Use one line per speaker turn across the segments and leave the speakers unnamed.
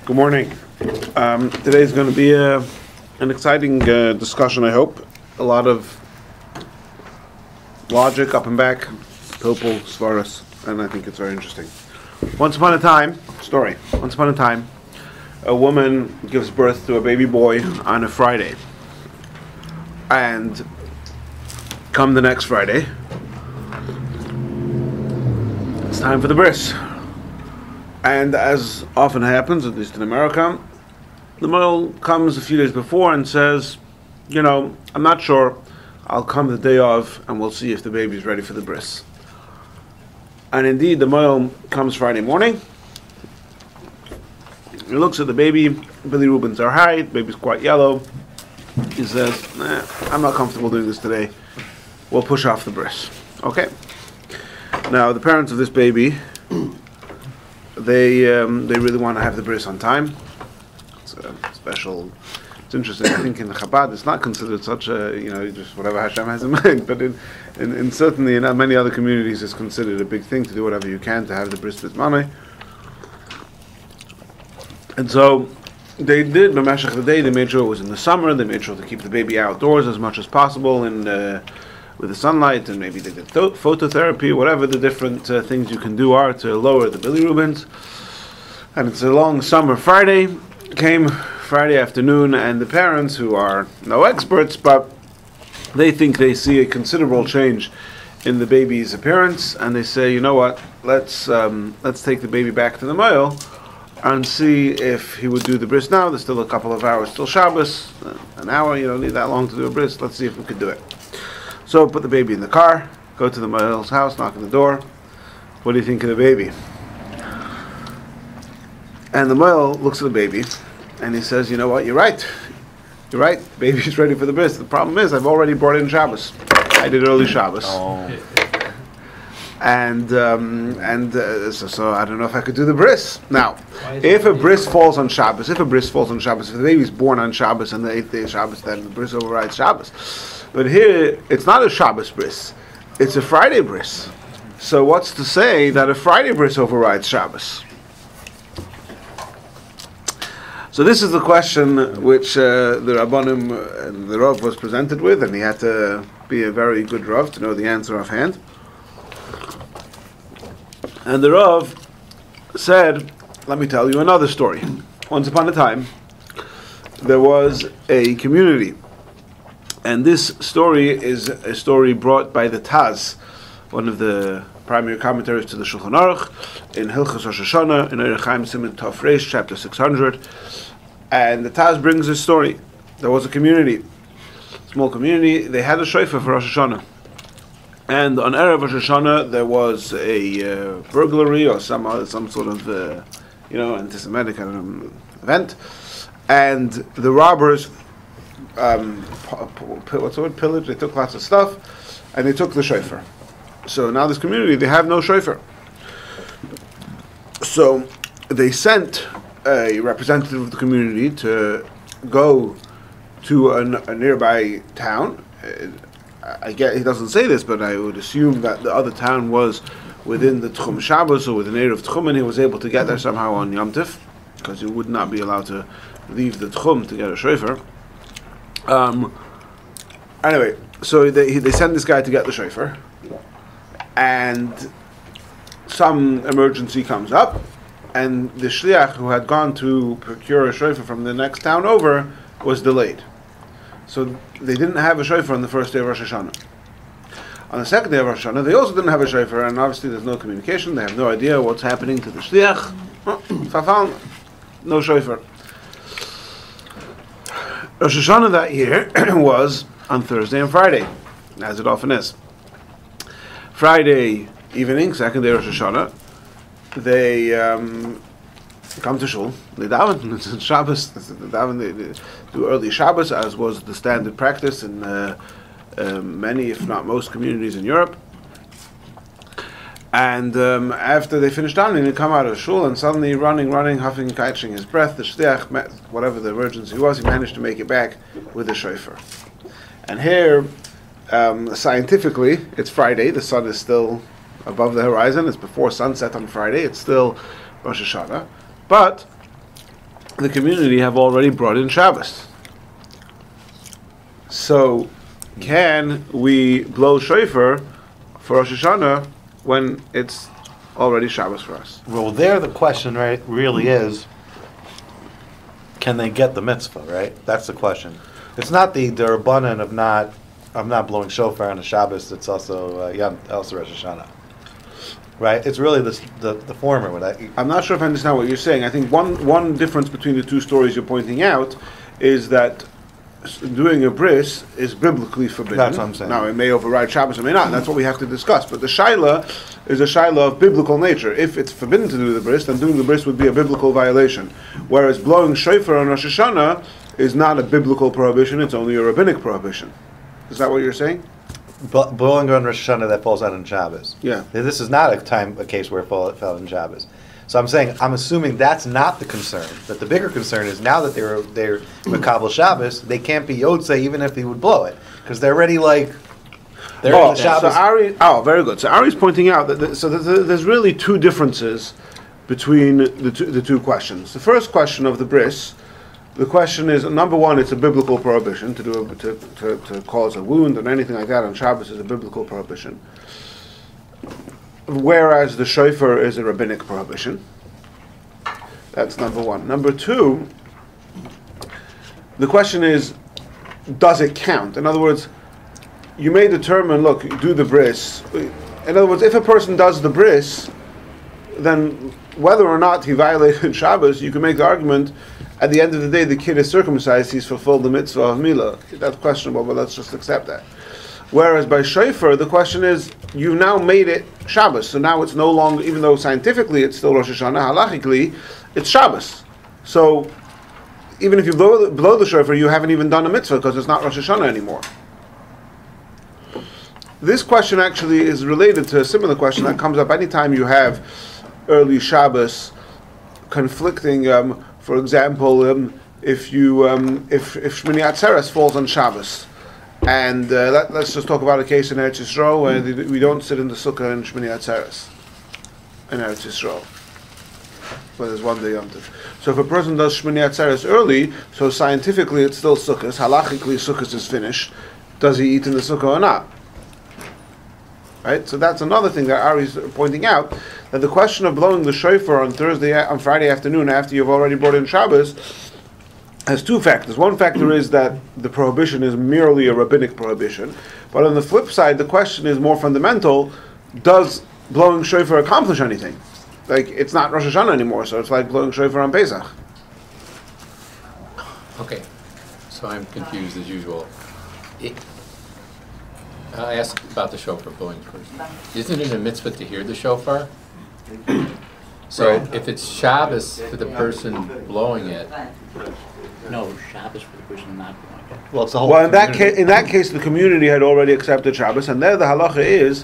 Good morning. Today is going to be an exciting discussion, I hope. A lot of logic up and back, Pilpul, Svaras, and I think it's very interesting. Once upon a time, a woman gives birth to a baby boy on a Friday. And come the next Friday, it's time for the bris. And as often happens, at least in America, the male comes a few days before and says, I'm not sure, I'll come the day of and we'll see if the baby's ready for the bris. And indeed, the male comes Friday morning, he looks at the baby, Billy Rubens are high, the baby's quite yellow, he says, I'm not comfortable doing this today, we'll push off the bris. Okay. Now, the parents of this baby, they really want to have the bris on time. It's a special. It's interesting. I think in Chabad it's not considered such a just whatever Hashem has in mind. But in certainly in many other communities it's considered a big thing to do whatever you can to have the bris bismanai. And so they did. B'meshach the day they made sure it was in the summer. They made sure to keep the baby outdoors as much as possible with the sunlight, and maybe they did phototherapy, whatever the different things you can do are to lower the bilirubins. And it's a long summer Friday, came Friday afternoon, and the parents, who are no experts, but they think they see a considerable change in the baby's appearance, and they say, you know what, let's take the baby back to the mile and see if he would do the bris now. There's still a couple of hours till Shabbos, an hour, you don't need that long to do a bris, let's see if we could do it. So put the baby in the car, go to the male's house, knock on the door. What do you think of the baby? And the male looks at the baby and he says, you know what, you're right. The baby's ready for the bris. The problem is I've already brought in Shabbos. I did early Shabbos. Oh. And so I don't know if I could do the bris. Now, if a bris falls on Shabbos, if the baby's born on Shabbos and the 8th day of Shabbos, then the bris overrides Shabbos. But here, it's not a Shabbos bris, it's a Friday bris. So what's to say that a Friday bris overrides Shabbos? So this is the question which the Rabbanim and the Rav was presented with, and he had to be a very good Rav to know the answer offhand. And the Rav said, let me tell you another story. Once upon a time, there was a community. And this story is a story brought by the Taz, one of the primary commentaries to the Shulchan Aruch, in Hilchos Rosh Hashanah, in Orach Chaim Siman Tov Reish, chapter 600. And the Taz brings this story. There was a community, small community, they had a shofar for Rosh Hashanah. And on Erev Rosh Hashanah, there was a burglary or some sort of, anti-Semitic event. And the robbers pillage, they took lots of stuff, and they took the shofar. So now this community, they have no shofar. So they sent a representative of the community to go to a nearby town. I get he doesn't say this, but I would assume that the other town was within the Tchum Shabbos or within the Erev Tchum, and he was able to get there somehow on Yom Tif, because he would not be allowed to leave the Tchum to get a shofar. Anyway, so they send this guy to get the shofar, and some emergency comes up, and the shliach who had gone to procure a shofar from the next town over was delayed. So they didn't have a shofar on the first day of Rosh Hashanah. On the second day of Rosh Hashanah, they also didn't have a shofar, and obviously there's no communication, they have no idea what's happening to the shliach. No shofar. Rosh Hashanah that year was on Thursday and Friday, as it often is. Friday evening, second day of Rosh Hashanah, they come to shul, they daven, it's Shabbos, they do early Shabbos, as was the standard practice in many, if not most, communities in Europe. And after they finished davening, they come out of shul, and suddenly running, huffing, catching his breath, the shliach, whatever the emergency was, he managed to make it back with the shofar. And here, scientifically, it's Friday, the sun is still above the horizon, it's before sunset on Friday, it's still Rosh Hashanah, but the community have already brought in Shabbos. So, can we blow shofar for Rosh Hashanah when it's already Shabbos for us?
Well, there the question, right, really is, can they get the mitzvah, right? That's the question. It's not the derabbanan of not blowing shofar on a Shabbos. It's also also Rosh Hashanah, right? It's really the former.
I'm not sure if I understand what you're saying. I think one difference between the two stories you're pointing out is that doing a bris is biblically forbidden.
That's what I'm saying.
Now, it may override Shabbos, it may not. That's what we have to discuss. But the shaila is a shaila of biblical nature. If it's forbidden to do the bris, then doing the bris would be a biblical violation. Whereas blowing shofar on Rosh Hashanah is not a biblical prohibition, it's only a rabbinic prohibition. Is that what you're saying?
Blowing on Rosh Hashanah, that falls out on Shabbos.
Yeah.
This is not a case where it fell on Shabbos. So I'm assuming that's not the concern. That the bigger concern is now that they're Makabel Shabbos, they can't be Yotzei even if he would blow it. Because they're already in the Shabbos.
So very good. So Ari's pointing out that there's really two differences between the two questions. The first question of the bris, the question is, number one, it's a biblical prohibition to cause a wound or anything like that on Shabbos is a biblical prohibition. Whereas the shofar is a rabbinic prohibition. That's number one. Number two, the question is, does it count? In other words, you may determine, look, do the bris. In other words, if a person does the bris, then whether or not he violated Shabbos, you can make the argument, at the end of the day, the kid is circumcised, he's fulfilled the mitzvah of Milah. That's questionable, but let's just accept that. Whereas by shofar, the question is, you've now made it Shabbos, so now it's no longer, even though scientifically it's still Rosh Hashanah, halachically, it's Shabbos. So, even if you blow the shofar, you haven't even done a mitzvah, because it's not Rosh Hashanah anymore. This question actually is related to a similar question that comes up anytime you have early Shabbos conflicting, for example, if Shmini Atzeres falls on Shabbos. And let's just talk about a case in Eretz Yisrael where we don't sit in the sukkah in Shmini Atzeres in Eretz Yisrael, where there's one day Yom Tov. So if a person does Shmini Atzeres early, so scientifically it's still sukkahs, halachically sukkahs is finished, does he eat in the sukkah or not? Right? So that's another thing that Ari's pointing out, that the question of blowing the shofar on Friday afternoon after you've already brought in Shabbos has two factors. One factor is that the prohibition is merely a rabbinic prohibition. But on the flip side, the question is more fundamental. Does blowing shofar accomplish anything? Like, it's not Rosh Hashanah anymore, so it's like blowing shofar on Pesach.
Okay, so I'm confused as usual. I'll ask about the shofar blowing first. Isn't it a mitzvah to hear the shofar? So if it's Shabbos for the person blowing it,
no, Shabbos for the person not blowing it.
Well, it's the whole.
Well, in that case, the community had already accepted Shabbos, and there the halacha is,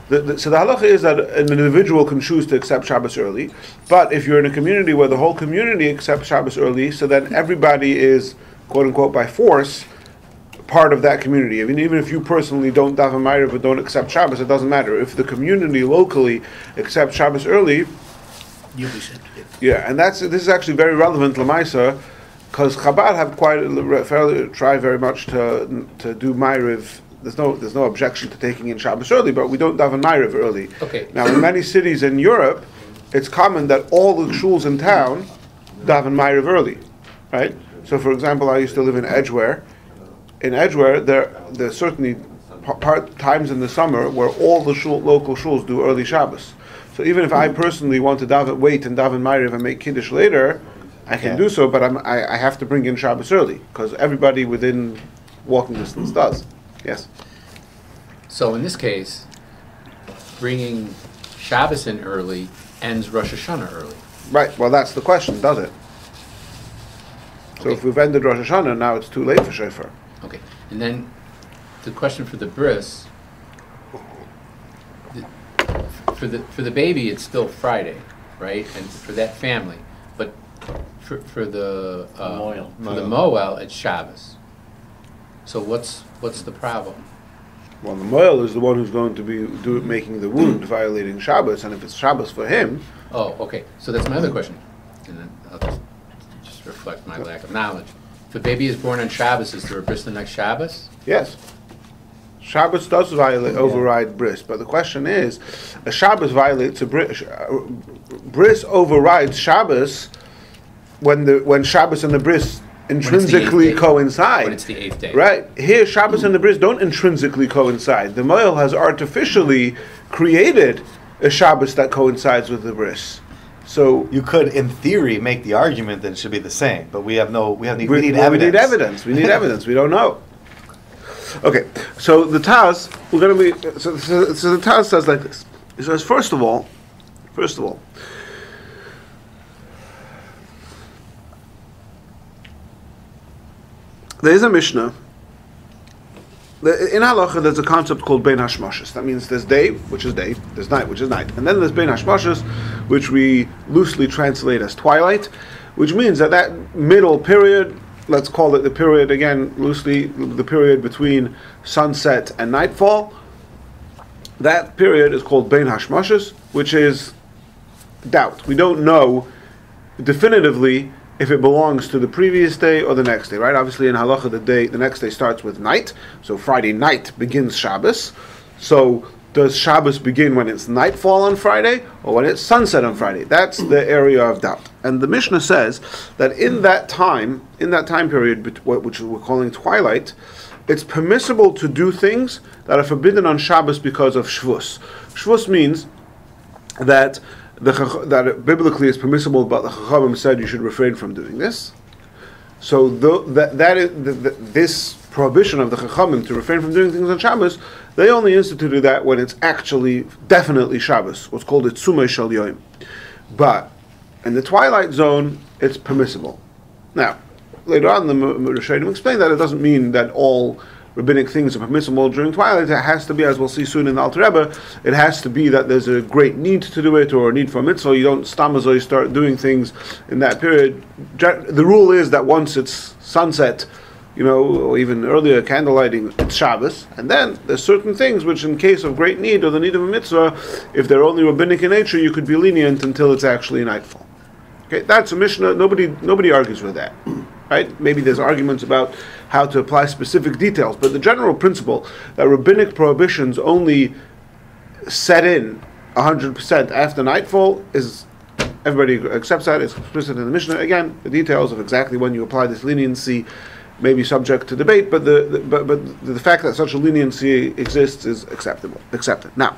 so the halacha is that an individual can choose to accept Shabbos early, but if you're in a community where the whole community accepts Shabbos early, so then everybody is, quote unquote, by force, part of that community. I mean, even if you personally don't daven Ma'ariv but don't accept Shabbos, it doesn't matter. If the community locally accepts Shabbos early,
You'll be accepted.
yeah, and this is actually very relevant Lamaisa, because Chabad have try very much to do Ma'ariv. There's no objection to taking in Shabbos early, but we don't daven Ma'ariv early.
Okay.
Now, in many cities in Europe, it's common that all the shuls in town daven Ma'ariv early, right? So, for example, I used to live in Edgware. In Edgware, there's certainly times in the summer where all the local shuls do early Shabbos. So even if I personally want to wait and daven Ma'ariv and make Kiddush later, I can do so, but I have to bring in Shabbos early, because everybody within walking distance does. Yes?
so in this case, bringing Shabbos in early ends Rosh Hashanah early.
Right, well that's the question, does it? So
Okay.
if we've ended Rosh Hashanah, now it's too late for shofar.
Okay, and then the question for the bris, for the baby, it's still Friday, right? And for that family, but for the Moel, it's Shabbos. So what's the problem?
Well, the Moel is the one who's going to be making the wound, violating Shabbos, and if it's Shabbos for him...
Oh, okay. So that's my other question. And then I'll just refer reflect my lack of knowledge. If a baby is born on Shabbos, is there a bris the next Shabbos?
Yes. Shabbos does override bris, but the question is, a Shabbos violates a bris. Bris overrides Shabbos when Shabbos and the bris intrinsically coincide.
When it's the 8th day.
Right. Here, Shabbos and the bris don't intrinsically coincide. The Moel has artificially created a Shabbos that coincides with the bris. So
You could, in theory, make the argument that it should be the same, but we need evidence.
We need evidence. We need evidence. We don't know. Okay, so the Taz, we're going to be. So the Taz says like this. He says, first of all, there is a Mishnah. In halacha, there's a concept called bein hashmashos. That means there's day, which is day, there's night, which is night, and then there's bein hashmashos, which we loosely translate as twilight, which means that middle period, let's call it the period again loosely, the period between sunset and nightfall. That period is called bein hashmashos, which is doubt. We don't know definitively if it belongs to the previous day or the next day, right? Obviously in halacha, the next day starts with night, so Friday night begins Shabbos. So does Shabbos begin when it's nightfall on Friday or when it's sunset on Friday? That's the area of doubt. And the Mishnah says that in that time period, which we're calling twilight, it's permissible to do things that are forbidden on Shabbos because of Shvus. Shvus means that that biblically is permissible, but the Chachamim said you should refrain from doing this. So this prohibition of the Chachamim to refrain from doing things on Shabbos, they only instituted that when it's actually definitely Shabbos, what's called Tzumei Shel Yoim. But in the twilight zone, it's permissible. Now, later on, the Rishonim explain that it doesn't mean that all rabbinic things are permissible during twilight. It has to be, as we'll see soon in the Alter Rebbe, it has to be that there's a great need to do it or a need for a mitzvah. You don't stamazoi start doing things in that period. The rule is that once it's sunset, or even earlier candlelighting, it's Shabbos. And then there's certain things which, in case of great need or the need of a mitzvah, if they're only rabbinic in nature, you could be lenient until it's actually nightfall. Okay, that's a Mishnah. Nobody argues with that. Right? Maybe there's arguments about how to apply specific details, but the general principle that rabbinic prohibitions only set in 100% after nightfall is, everybody accepts that. It's explicit in the Mishnah. Again, the details of exactly when you apply this leniency may be subject to debate, but the fact that such a leniency exists is accepted. Now,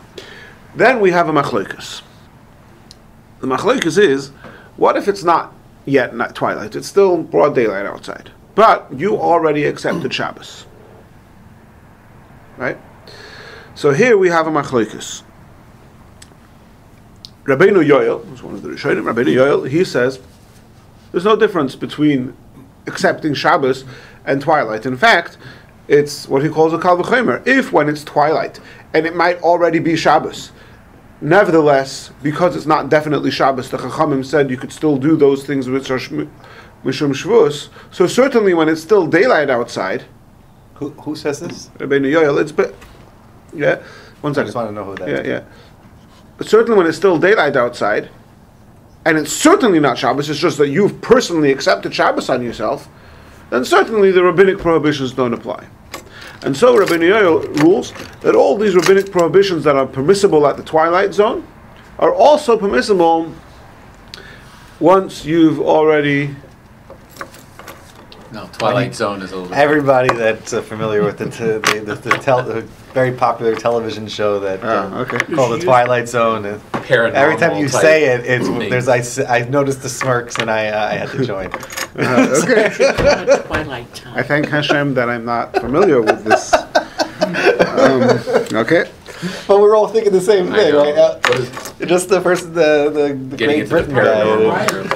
then we have a machlokas. The machlokas is, what if it's not yet twilight? It's still broad daylight outside, but you already accepted Shabbos, right? So here we have a machlokas. Rabbeinu Yoel, who's one of the Rishonim, Rabbeinu Yoel, he says there's no difference between accepting Shabbos and twilight. In fact, it's what he calls a kal v'chomer. If when it's twilight and it might already be Shabbos, nevertheless, because it's not definitely Shabbos, the Chachamim said you could still do those things which are mishum shvus. So certainly when it's still daylight outside.
Who says this?
Rabbeinu Yoel. One second.
I just want to know who that is.
Yeah. But certainly when it's still daylight outside, and it's certainly not Shabbos, it's just that you've personally accepted Shabbos on yourself, then certainly the rabbinic prohibitions don't apply. And so Rabbeinu Yoel rules that all these rabbinic prohibitions that are permissible at the twilight zone are also permissible once you've already...
No, Twilight Zone is a little...
Everybody that's familiar with the very popular television show that called The Twilight Zone. Every time you say it, I noticed the smirks and I had to join.
Okay.
Twilight time.
I thank Hashem that I'm not familiar with this. Okay.
But we're all thinking the same thing, right? Just the Great Britain guy.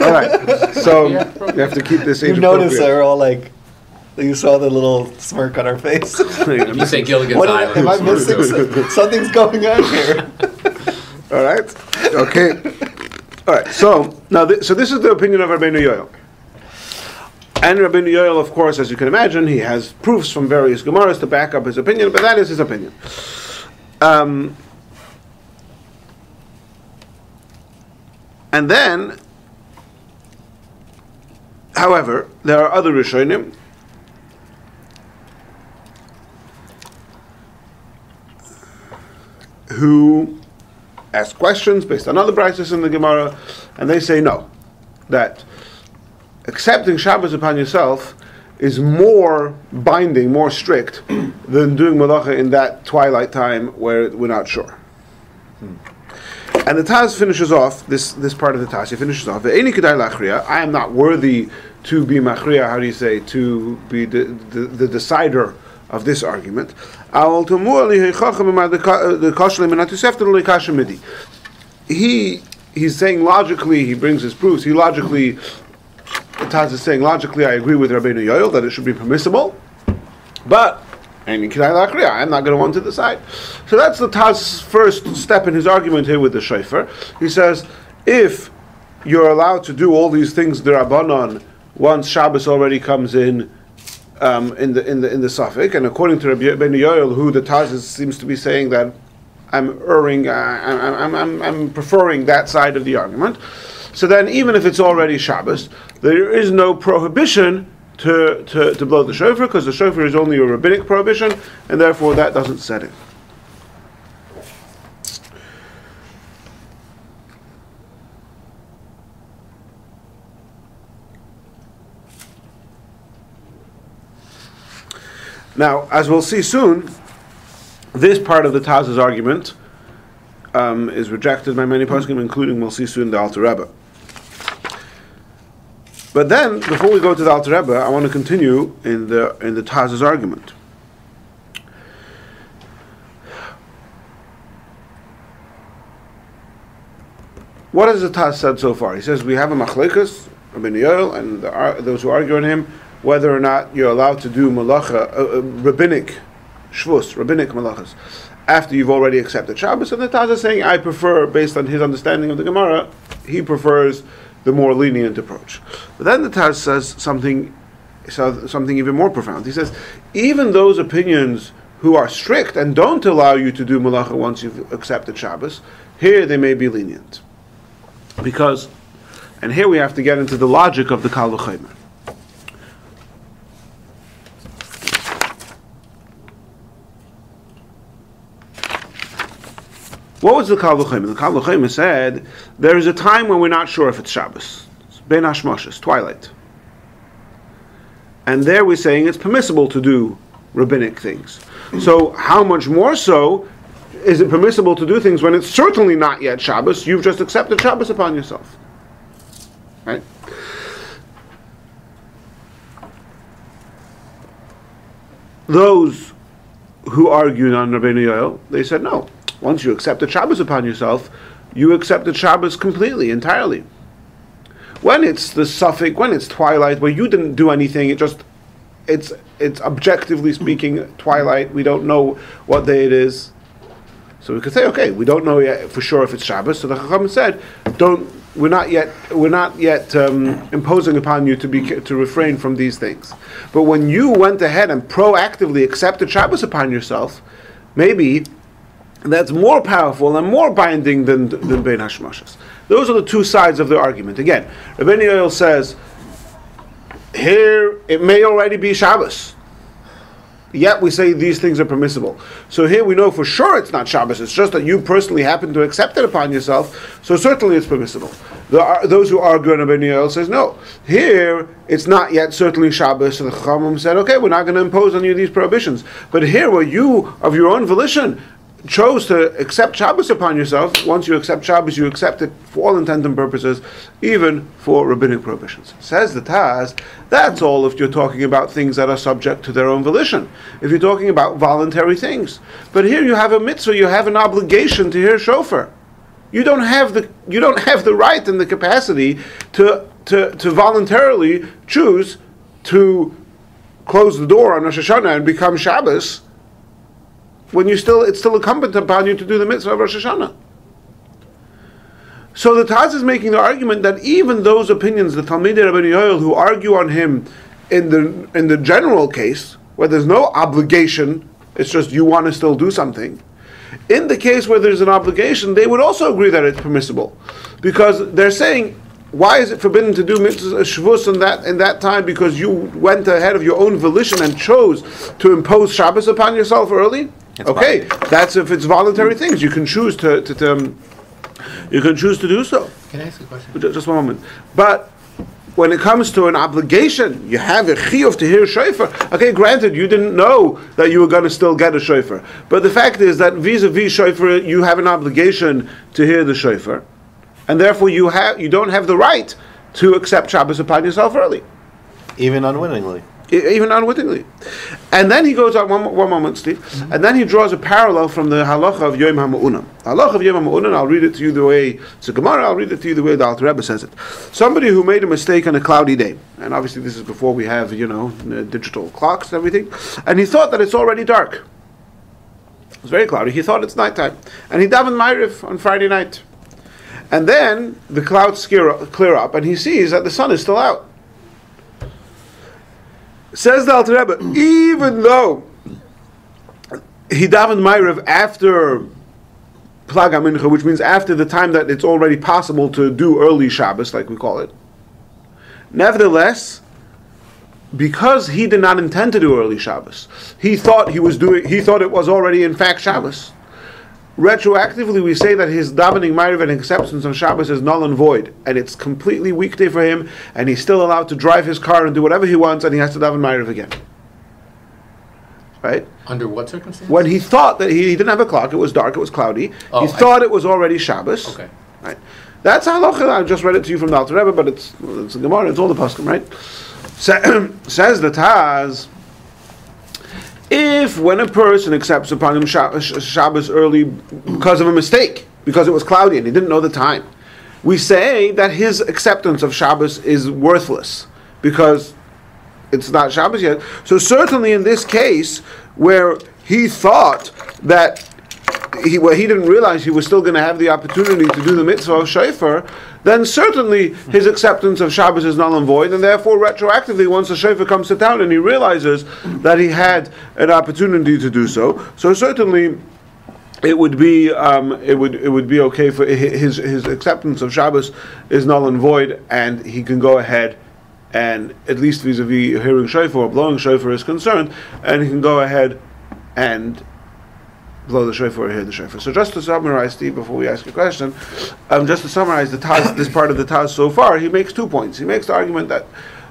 All right. So you have to keep this age appropriate.
You notice they're all like, you saw the little smirk on our face.
You say Gilligan's Island.
Am I missing something's going on here?
All right. Okay. All right. So now, so this is the opinion of Rabbeinu Yoel. And Rabbeinu Yoel, of course, as you can imagine, he has proofs from various Gemaras to back up his opinion, but that is his opinion. And then However, there are other Rishonim who ask questions based on other brises in the Gemara, and they say no, that accepting Shabbos upon yourself is more binding, more strict than doing malacha in that twilight time where we're not sure. And the Taz finishes off this part of the Taz. He finishes off, "Ve'eni kedai lachriya." I am not worthy to be machriya. How do you say, to be the decider of this argument? He's saying logically. He brings his proofs. The Taz is saying logically, I agree with Rabbeinu Yoel that it should be permissible, but I'm not going to want to decide. So that's the Taz's first step in his argument here with the shofar. He says, if you're allowed to do all these things d'Rabbanan once Shabbos already comes in the suffix, and according to Rabbeinu Yoel, who the Taz seems to be saying that I'm preferring that side of the argument. So then, even if it's already Shabbos, there is no prohibition to blow the shofar, because the shofar is only a rabbinic prohibition, and therefore that doesn't set in. Now, as we'll see soon, this part of the Taz's argument is rejected by many poskim, including, we'll see soon, the Alter Rebbe. But then, before we go to the Alter Rebbe, I want to continue in the Taz's argument. What has the Taz said so far? He says we have a machlekas, Rabbeinu Yoel, and those who argue on him, whether or not you're allowed to do malacha, rabbinic shvus, rabbinic malachas, after you've already accepted Shabbos. And the Taz is saying, I prefer, based on his understanding of the Gemara, he prefers the more lenient approach. But then the Taz says something even more profound. He says, even those opinions who are strict and don't allow you to do malacha once you've accepted Shabbos, here they may be lenient. Because, and here we have to get into the logic of the Kal V'chomer. What was the Kal V'chomer? The Kal V'chomer said, there is a time when we're not sure if it's Shabbos. It's Ben Hashmoshes, twilight. And there we're saying it's permissible to do rabbinic things. So how much more so is it permissible to do things when it's certainly not yet Shabbos? You've just accepted Shabbos upon yourself. Right? Those who argued on Rabbeinu Yoel, they said no. Once you accepted Shabbos upon yourself, you accepted Shabbos completely, entirely. When it's the suffix, when it's twilight, where you didn't do anything, it's objectively speaking twilight. We don't know what day it is, so we could say, okay, we don't know yet for sure if it's Shabbos. So the Chacham said, we're not yet imposing upon you to refrain from these things. But when you went ahead and proactively accepted Shabbos upon yourself, maybe that's more powerful and more binding than Bein Hashmashas. Those are the two sides of the argument. Again, Rabbeinu Yoel says, here it may already be Shabbos, yet we say these things are permissible. So here we know for sure it's not Shabbos, it's just that you personally happen to accept it upon yourself, so certainly it's permissible. Those who argue on Rabbeinu Yoel says, no, here it's not yet certainly Shabbos, so the Chachamim said, okay, we're not going to impose on you these prohibitions. But here where you, of your own volition, chose to accept Shabbos upon yourself, once you accept Shabbos, you accept it for all intent and purposes, even for rabbinic prohibitions. Says the Taz, that's all if you're talking about things that are subject to their own volition. If you're talking about voluntary things. But here you have a mitzvah, you have an obligation to hear shofar. You don't have the right and the capacity to voluntarily choose to close the door on Rosh Hashanah and become Shabbos, when it's still incumbent upon you to do the mitzvah of Rosh Hashanah. So the Taz is making the argument that even those opinions, the Talmidei Rabbeinu Yoel, who argue on him in the general case, where there's no obligation, it's just you want to still do something, in the case where there's an obligation, they would also agree that it's permissible. Because they're saying, why is it forbidden to do mitzvah Shavuos in that time? Because you went ahead of your own volition and chose to impose Shabbos upon yourself early. Okay, that's if it's voluntary things. You can choose to you can choose to do so.
Can I ask a question?
Just one moment. But when it comes to an obligation, you have a chiyuv to hear shofar. Okay, granted, you didn't know that you were going to still get a shofar. But the fact is that vis-a-vis shofar, you have an obligation to hear the shofar. And therefore you don't have the right to accept Shabbos upon yourself early.
Even unwittingly.
Even unwittingly. And then he goes on, one moment, Steve, and then he draws a parallel from the halacha of Yom HaMa'unah. Halacha of Yom HaMa'unah, I'll read it to you the way, it's a Gemara, I'll read it to you the way the Alter Rebbe says it. Somebody who made a mistake on a cloudy day, and obviously this is before we have, digital clocks and everything, and he thought that it's already dark. It's very cloudy, he thought it's nighttime. And he davened Ma'ariv on Friday night. And then the clouds clear up, and he sees that the sun is still out. Says the Alter Rebbe, even though he davened Ma'ariv after Plag HaMincha, which means after the time that it's already possible to do early Shabbos, like we call it, nevertheless, because he did not intend to do early Shabbos, he thought it was already in fact Shabbos. Retroactively, we say that his davening Ma'ariv and acceptance on Shabbos is null and void, and it's completely weekday for him, and he's still allowed to drive his car and do whatever he wants, and he has to daven Ma'ariv again. Right?
Under what circumstances?
When he thought that he didn't have a clock, it was dark, it was cloudy, he thought it was already Shabbos.
Okay.
Right? That's halacha. I just read it to you from the Alter Rebbe, but it's a Gemara, it's all the Paskim, right? Says the Taz, if when a person accepts upon him Shabbos early because of a mistake, because it was cloudy and he didn't know the time, we say that his acceptance of Shabbos is worthless because it's not Shabbos yet. So certainly in this case, where he thought that he didn't realize he was still going to have the opportunity to do the mitzvah of shofar, then certainly his acceptance of Shabbos is null and void, and therefore retroactively, once the shofar comes to town and he realizes that he had an opportunity to do so, so certainly it would be okay for his acceptance of Shabbos is null and void, and he can go ahead and at least vis-a-vis hearing shofar or blowing shofar is concerned, and he can go ahead and blow the shofar or hear the shofar. So just to summarize, Steve, before we ask a question, just to summarize the Taz, this part of the Taz so far, he makes 2 points. He makes the argument that,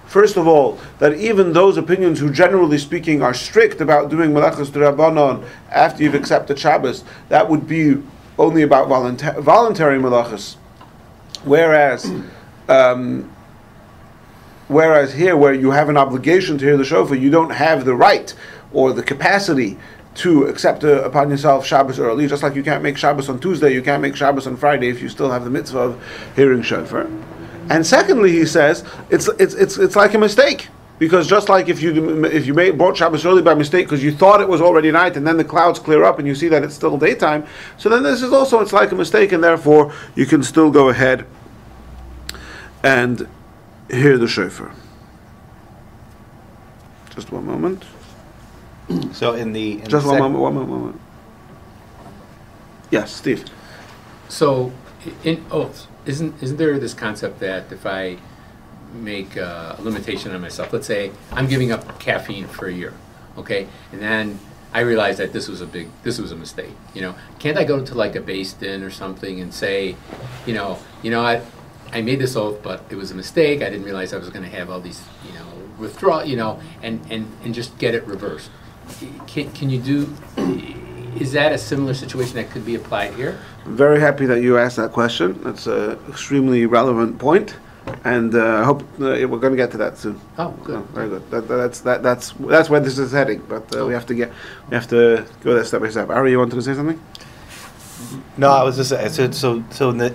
first of all, that even those opinions who generally speaking are strict about doing Melachos D'Rabbanan after you've accepted Shabbos, that would be only about voluntary Melachos. Whereas here, where you have an obligation to hear the shofar, you don't have the right or the capacity to accept upon yourself Shabbos early, just like you can't make Shabbos on Tuesday, you can't make Shabbos on Friday if you still have the mitzvah of hearing shofar. And secondly, he says it's like a mistake, because just like if you brought Shabbos early by mistake because you thought it was already night, and then the clouds clear up and you see that it's still daytime, so then this is also it's like a mistake, and therefore you can still go ahead and hear the shofar. Just one moment.
So one moment. Yes, Steve.
So, isn't there this concept that if I make a limitation on myself, let's say I'm giving up caffeine for a year, okay, and then I realize that this was a mistake. Can't I go to like a Beis Din or something and say, I made this oath, but it was a mistake. I didn't realize I was going to have all these, withdrawal, and just get it reversed. Can you do? Is that a similar situation that could be applied here?
I'm very happy that you asked that question. That's an extremely relevant point, and I hope we're going to get to that soon.
Oh, good.
Very good. That's where this is heading. But we have to go there step by step. Ari, you wanted to say something?
No, I was just so in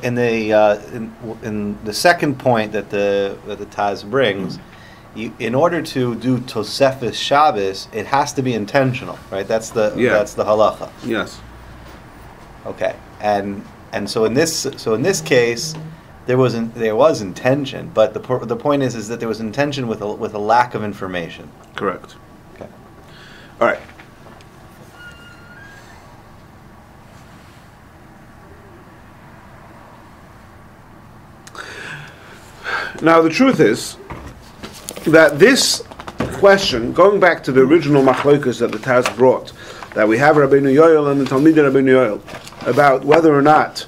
the second point that the Taz brings. In order to do Tosefes Shabbos, it has to be intentional, right? That's the halacha.
Yes.
Okay, and so in this case, there was intention, but the point is that there was intention with a lack of information.
Correct.
Okay.
All right. Now the truth is that this question, going back to the original machlokas that the Taz brought, that we have Rabbeinu Yoel and the Talmidei Rabbeinu Yoel, about whether or not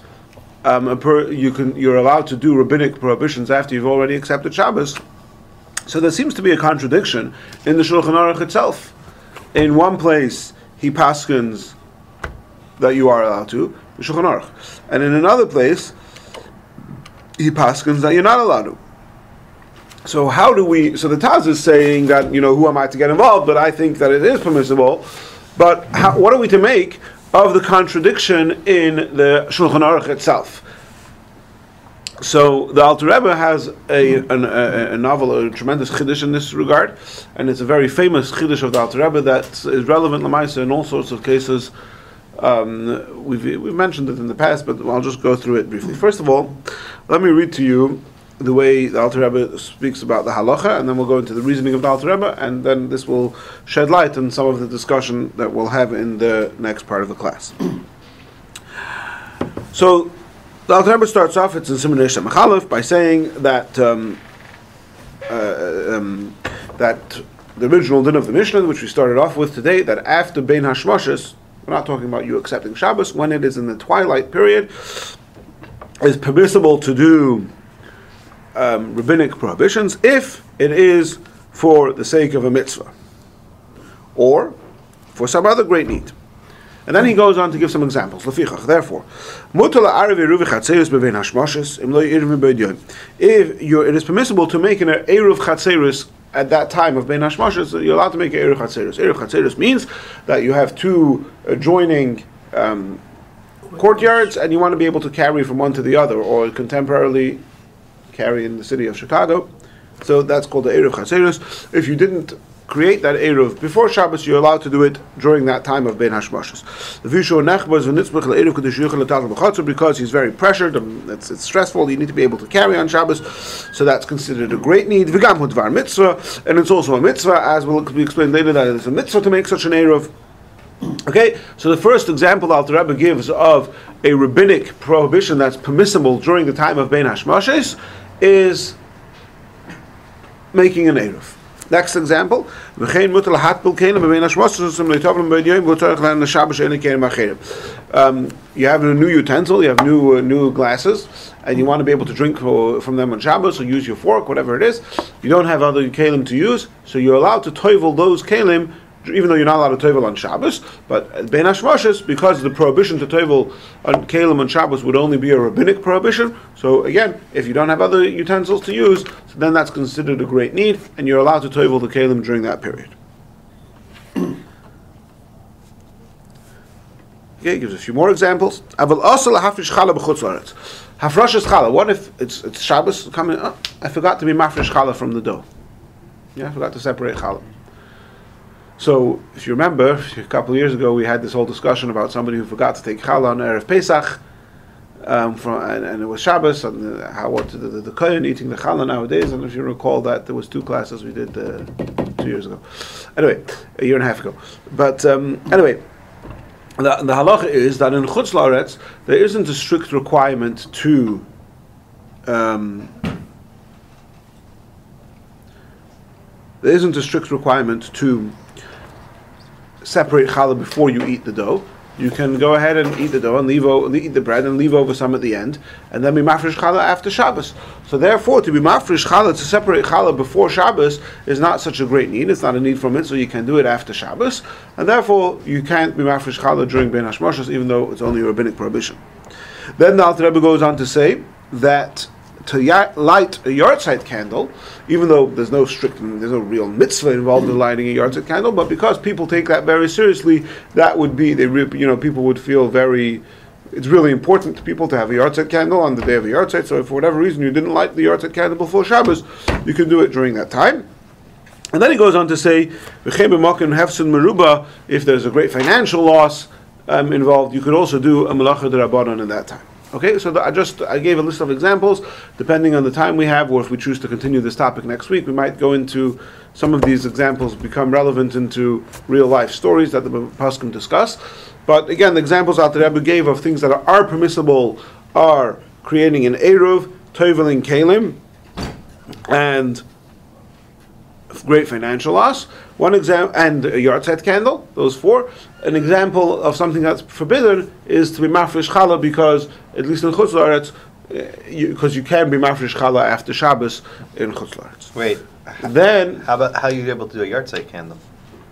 you're allowed to do rabbinic prohibitions after you've already accepted Shabbos. So there seems to be a contradiction in the Shulchan Aruch itself. In one place, he paskins that you are allowed to, the Shulchan Aruch, and in another place, he paskins that you're not allowed to. So how do we? So the Taz is saying that, who am I to get involved? But I think that it is permissible. But what are we to make of the contradiction in the Shulchan Aruch itself? So the Alter Rebbe has a novel, a tremendous chiddush in this regard, and it's a very famous chiddush of the Alter Rebbe that is relevant l'maisa in all sorts of cases. We've mentioned it in the past, but I'll just go through it briefly. First of all, let me read to you the way the Alter Rebbe speaks about the halacha, and then we'll go into the reasoning of the Alter Rebbe, and then this will shed light on some of the discussion that we'll have in the next part of the class. So the Alter Rebbe starts off, it's in Siman Reish Mechalef, by saying that that the original din of the Mishnah, which we started off with today, that after Bein Hashmoshes, we're not talking about you accepting Shabbos, when it is in the twilight period, is permissible to do rabbinic prohibitions if it is for the sake of a mitzvah or for some other great need. And then he goes on to give some examples. Lefichach, therefore, it is permissible to make an eruv chatzeris at that time of Bein Hashmoshes. So you're allowed to make an eruv chatzeris. Eruv chatzeris means that you have two adjoining courtyards, and you want to be able to carry from one to the other, or contemporarily carry in the city of Chicago. So that's called the eruv chatzeris. If you didn't create that eruv before Shabbos, you're allowed to do it during that time of Bein Hashmoshes. Because he's very pressured, it's stressful, you need to be able to carry on Shabbos, so that's considered a great need. And it's also a mitzvah, as will be explained later, that it's a mitzvah to make such an eruv. Okay, so the first example the Alter Rebbe gives of a rabbinic prohibition that's permissible during the time of Bein Hashmoshes is making an eruv. Next example, you have a new utensil, you have new glasses, and you want to be able to drink from them on Shabbos, or use your fork, whatever it is. You don't have other kelim to use, so you're allowed to toivel those kelim, even though you're not allowed to toivel on Shabbos. But Bein Hashmoshes, because the prohibition to toivel on kelim on Shabbos would only be a rabbinic prohibition, so again, if you don't have other utensils to use, then that's considered a great need, and you're allowed to toivel the kelim during that period. Okay, he gives a few more examples. Hafrashas challah. What if it's Shabbos coming up? I forgot to be mafresh challah from the dough. Yeah, I forgot to separate challah. So, if you remember, a couple of years ago, we had this whole discussion about somebody who forgot to take challah on Erev Pesach, and it was Shabbos, and the kohen eating the challah nowadays. And if you recall that, there was 2 classes we did 2 years ago. Anyway, a year and a half ago. But anyway, the halacha is that in Chutz La'aretz, there isn't a strict requirement to separate challah before you eat the dough. You can go ahead and eat the dough and eat the bread and leave over some at the end, and then be mafresh challah after Shabbos. So therefore, to be mafresh challah, to separate challah before Shabbos, is not such a great need. It's not a need from it, so you can do it after Shabbos, and therefore you can't be mafresh challah during Bein Hashmoshes, even though it's only a rabbinic prohibition. Then the Alter Rebbe goes on to say that to light a yahrzeit candle, even though there's no real mitzvah involved in lighting a yahrzeit candle, but because people take that very seriously, that would be, people would feel it's really important to people to have a yahrzeit candle on the day of the yahrzeit. So if for whatever reason you didn't light the yahrzeit candle before Shabbos, you can do it during that time. And then he goes on to say, if there's a great financial loss involved, you could also do a malacha d'Rabbanan in that time. Okay, so I gave a list of examples. Depending on the time we have, or if we choose to continue this topic next week, we might go into some of these examples become relevant into real life stories that the Paskim discuss. But again, the examples Alter Rebbe gave of things that are permissible are creating an eruv, toiveling kelim, and great financial loss. One example, and a yahrzeit candle. Those four. An example of something that's forbidden is to be mafresh challah, because at least in Chutz La'aretz, because you can be mafresh challah after Shabbos in Chutz La'aretz.
Wait.
Then
how are you able to do a yahrzeit candle?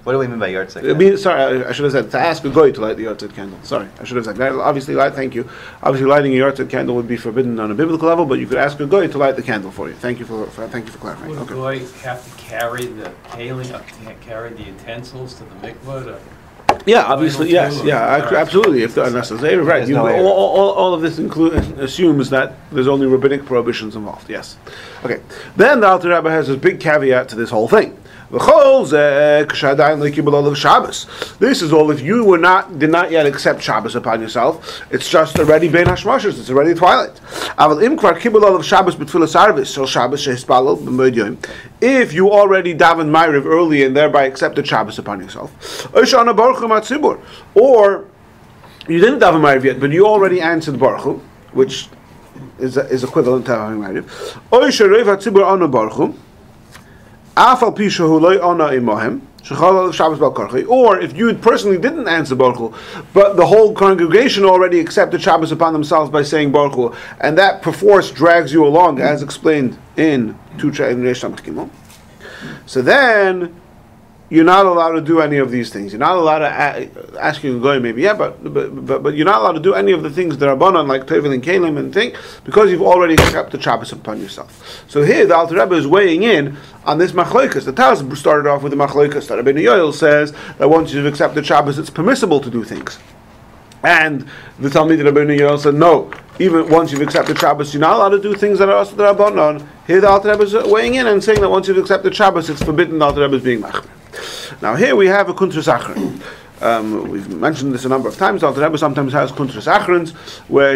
What do we mean by yahrzeit candle?
Sorry, I should have said to ask a goy to light the yahrzeit candle. Sorry, I should have said that. Obviously, thank you. Obviously, lighting a yahrzeit candle would be forbidden on a biblical level, but you could ask a goy to light the candle for you. Thank you for clarifying.
Would a goy have to carry the carry the utensils to the mikvah?
Yeah, obviously, yes, absolutely. If unless there's Erev, right? All of this assumes that there's only rabbinic prohibitions involved. Yes. Okay. Then the Alter Rebbe has this big caveat to this whole thing. This is all if you did not yet accept Shabbos upon yourself. It's just already bein hashmashos. It's already twilight. If you already davened Ma'ariv early and thereby accepted Shabbos upon yourself, or you didn't daven Ma'ariv yet, but you already answered Baruch Hu, which is equivalent to having Ma'ariv. Or if you personally didn't answer Baruch Hu, but the whole congregation already accepted Shabbos upon themselves by saying Baruch Hu, and that perforce drags you along, as explained in Reish Lamed Gimel. So then you're not allowed to do any of these things. You're not allowed to ask you a goy, maybe, but you're not allowed to do any of the things that are Rabbanan, like Tevel and Kalim and thing, because you've already accepted Shabbos upon yourself. So here the Alter Rebbe is weighing in on this machloikas. The Taz started off with the machloikas that Rabbi Yoel says that once you've accepted Shabbos, it's permissible to do things. And the Talmid Rabbi Yoel said, no, even once you've accepted Shabbos, you're not allowed to do things that are also the Rabbanan. Here the Alter Rebbe is weighing in and saying that once you've accepted Shabbos, it's forbidden. The Alter Rebbe is being machmir. Now here we have a Kuntras Achron. We've mentioned this a number of times. Alter Rebbe sometimes has Kuntras Achrons, where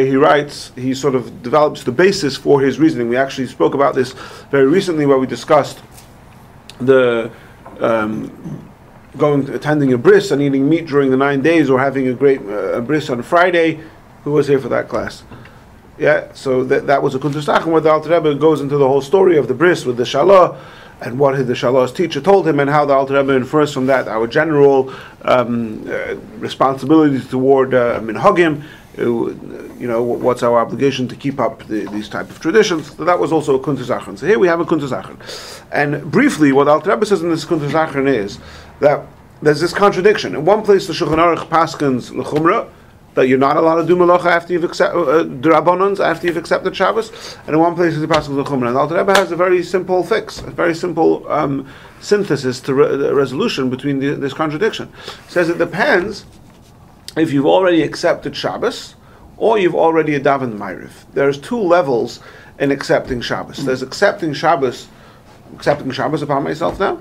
he sort of develops the basis for his reasoning. We actually spoke about this very recently, where we discussed the attending a bris and eating meat during the 9 days, or having a great bris on Friday. Who was here for that class? Yeah, so that was a Kuntras Achron, where the Alter Rebbe goes into the whole story of the bris with the shalah, and what the Shalah's teacher told him, and how the Alter Rebbe infers from that our general responsibilities toward minhagim. What's our obligation to keep up these type of traditions. So that was also a Kuntras Achron. So here we have a Kuntras Achron. And briefly, what Alter Rebbe says in this Kuntras Achron is that there's this contradiction. In one place, the Shulchan Aruch paskins l'chumra, that you're not allowed to do malacha after you've accepted drabonans, after you've accepted Shabbos, and in one place it's paskins l'chumra. And Alter Rebbe has a very simple fix, a very simple synthesis to resolution between this contradiction. He says it depends if you've already accepted Shabbos or you've already davened Ma'ariv. There's two levels in accepting Shabbos. There's accepting Shabbos upon myself now,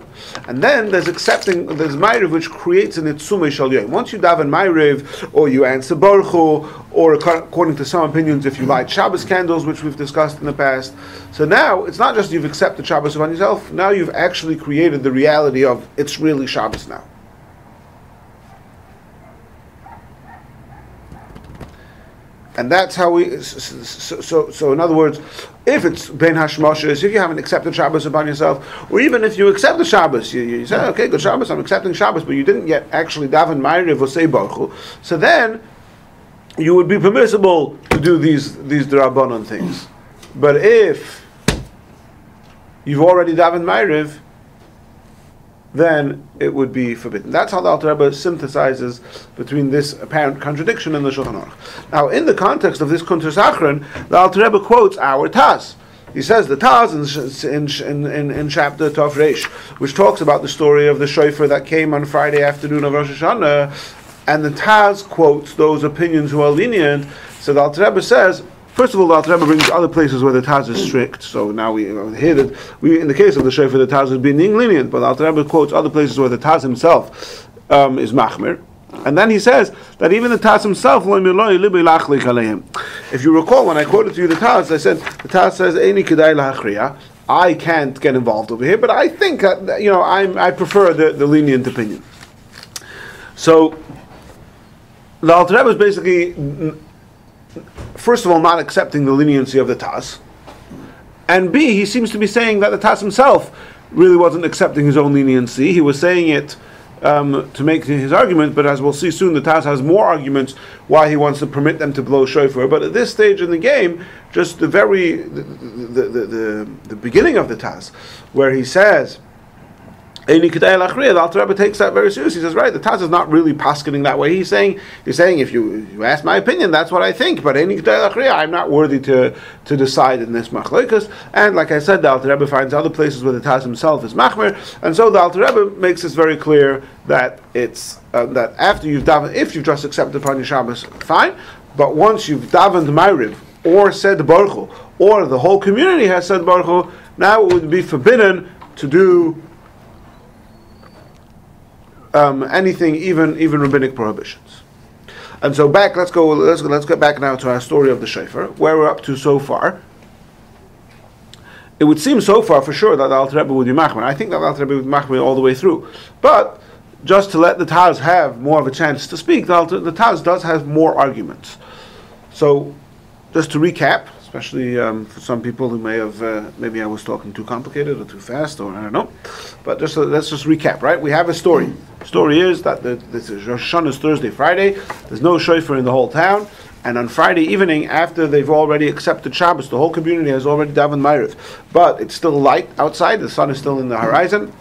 and then there's Ma'ariv, which creates an itzumei shel yom. Once you daven Ma'ariv, or you answer Baruch Hu, or according to some opinions, if you light Shabbos candles, which we've discussed in the past. So now it's not just you've accepted Shabbos upon yourself. Now you've actually created the reality of it's really Shabbos now. And that's how we. So in other words, if it's ben hashmashos, if you haven't accepted Shabbos upon yourself, or even if you accept the Shabbos, you say, okay, good Shabbos, I'm accepting Shabbos, but you didn't yet actually daven Ma'ariv or say Baruch Hu, so then you would be permissible to do these D'Rabbanan things. But if you've already davened Ma'ariv, then it would be forbidden. That's how the Alter Rebbe synthesizes between this apparent contradiction in the Shulchan Aruch. Now, in the context of this Kuntras Achron, the Alter Rebbe quotes our Taz. He says the Taz in chapter Tov Reish, which talks about the story of the shofar that came on Friday afternoon of Rosh Hashanah, and the Taz quotes those opinions who are lenient. So the Alter Rebbe says, first of all, the Alter Rebbe brings other places where the Taz is strict. So now we hear that in the case of the shofar, the Taz is being lenient, but the Alter Rebbe quotes other places where the Taz himself is machmir. And then he says that even the Taz himself, if you recall, when I quoted to you the Taz, I said the Taz says, "Eini kedai lahachriya." I can't get involved over here, but I think I prefer the lenient opinion. So the Alter Rebbe is basically, first of all, not accepting the leniency of the Taz, and B, he seems to be saying that the Taz himself really wasn't accepting his own leniency. He was saying it to make his argument, but as we'll see soon, the Taz has more arguments why he wants to permit them to blow shofar. But at this stage in the game, just the beginning of the Taz, where he says, the Alter Rebbe takes that very seriously. He says, right, the Taz is not really paskening that way. He's saying, if you ask my opinion, that's what I think. But I'm not worthy to decide in this machlokes. And like I said, the Alter Rebbe finds other places where the Taz himself is machmer. And so the Alter Rebbe makes this very clear that it's that after you've davened, if you've just accepted upon your Shabbos, fine. But once you've davened Ma'ariv or said Baruch Hu, or the whole community has said Baruch Hu, now it would be forbidden to do anything, even rabbinic prohibitions. And so let's get back now to our story of the shofar, where we're up to so far. It would seem so far for sure that the Alter Rebbe would be machmer. I think that the Alter Rebbe would be machmer all the way through. But just to let the Taz have more of a chance to speak, the Taz does have more arguments. So just to recap, especially for some people who may have, maybe I was talking too complicated or too fast, or I don't know. But let's just recap, right? We have a story. The story is that this is Rosh Hashanah's Thursday, Friday. There's no shofar in the whole town. And on Friday evening, after they've already accepted Shabbos, the whole community has already davened Ma'ariv. But it's still light outside. The sun is still in the horizon.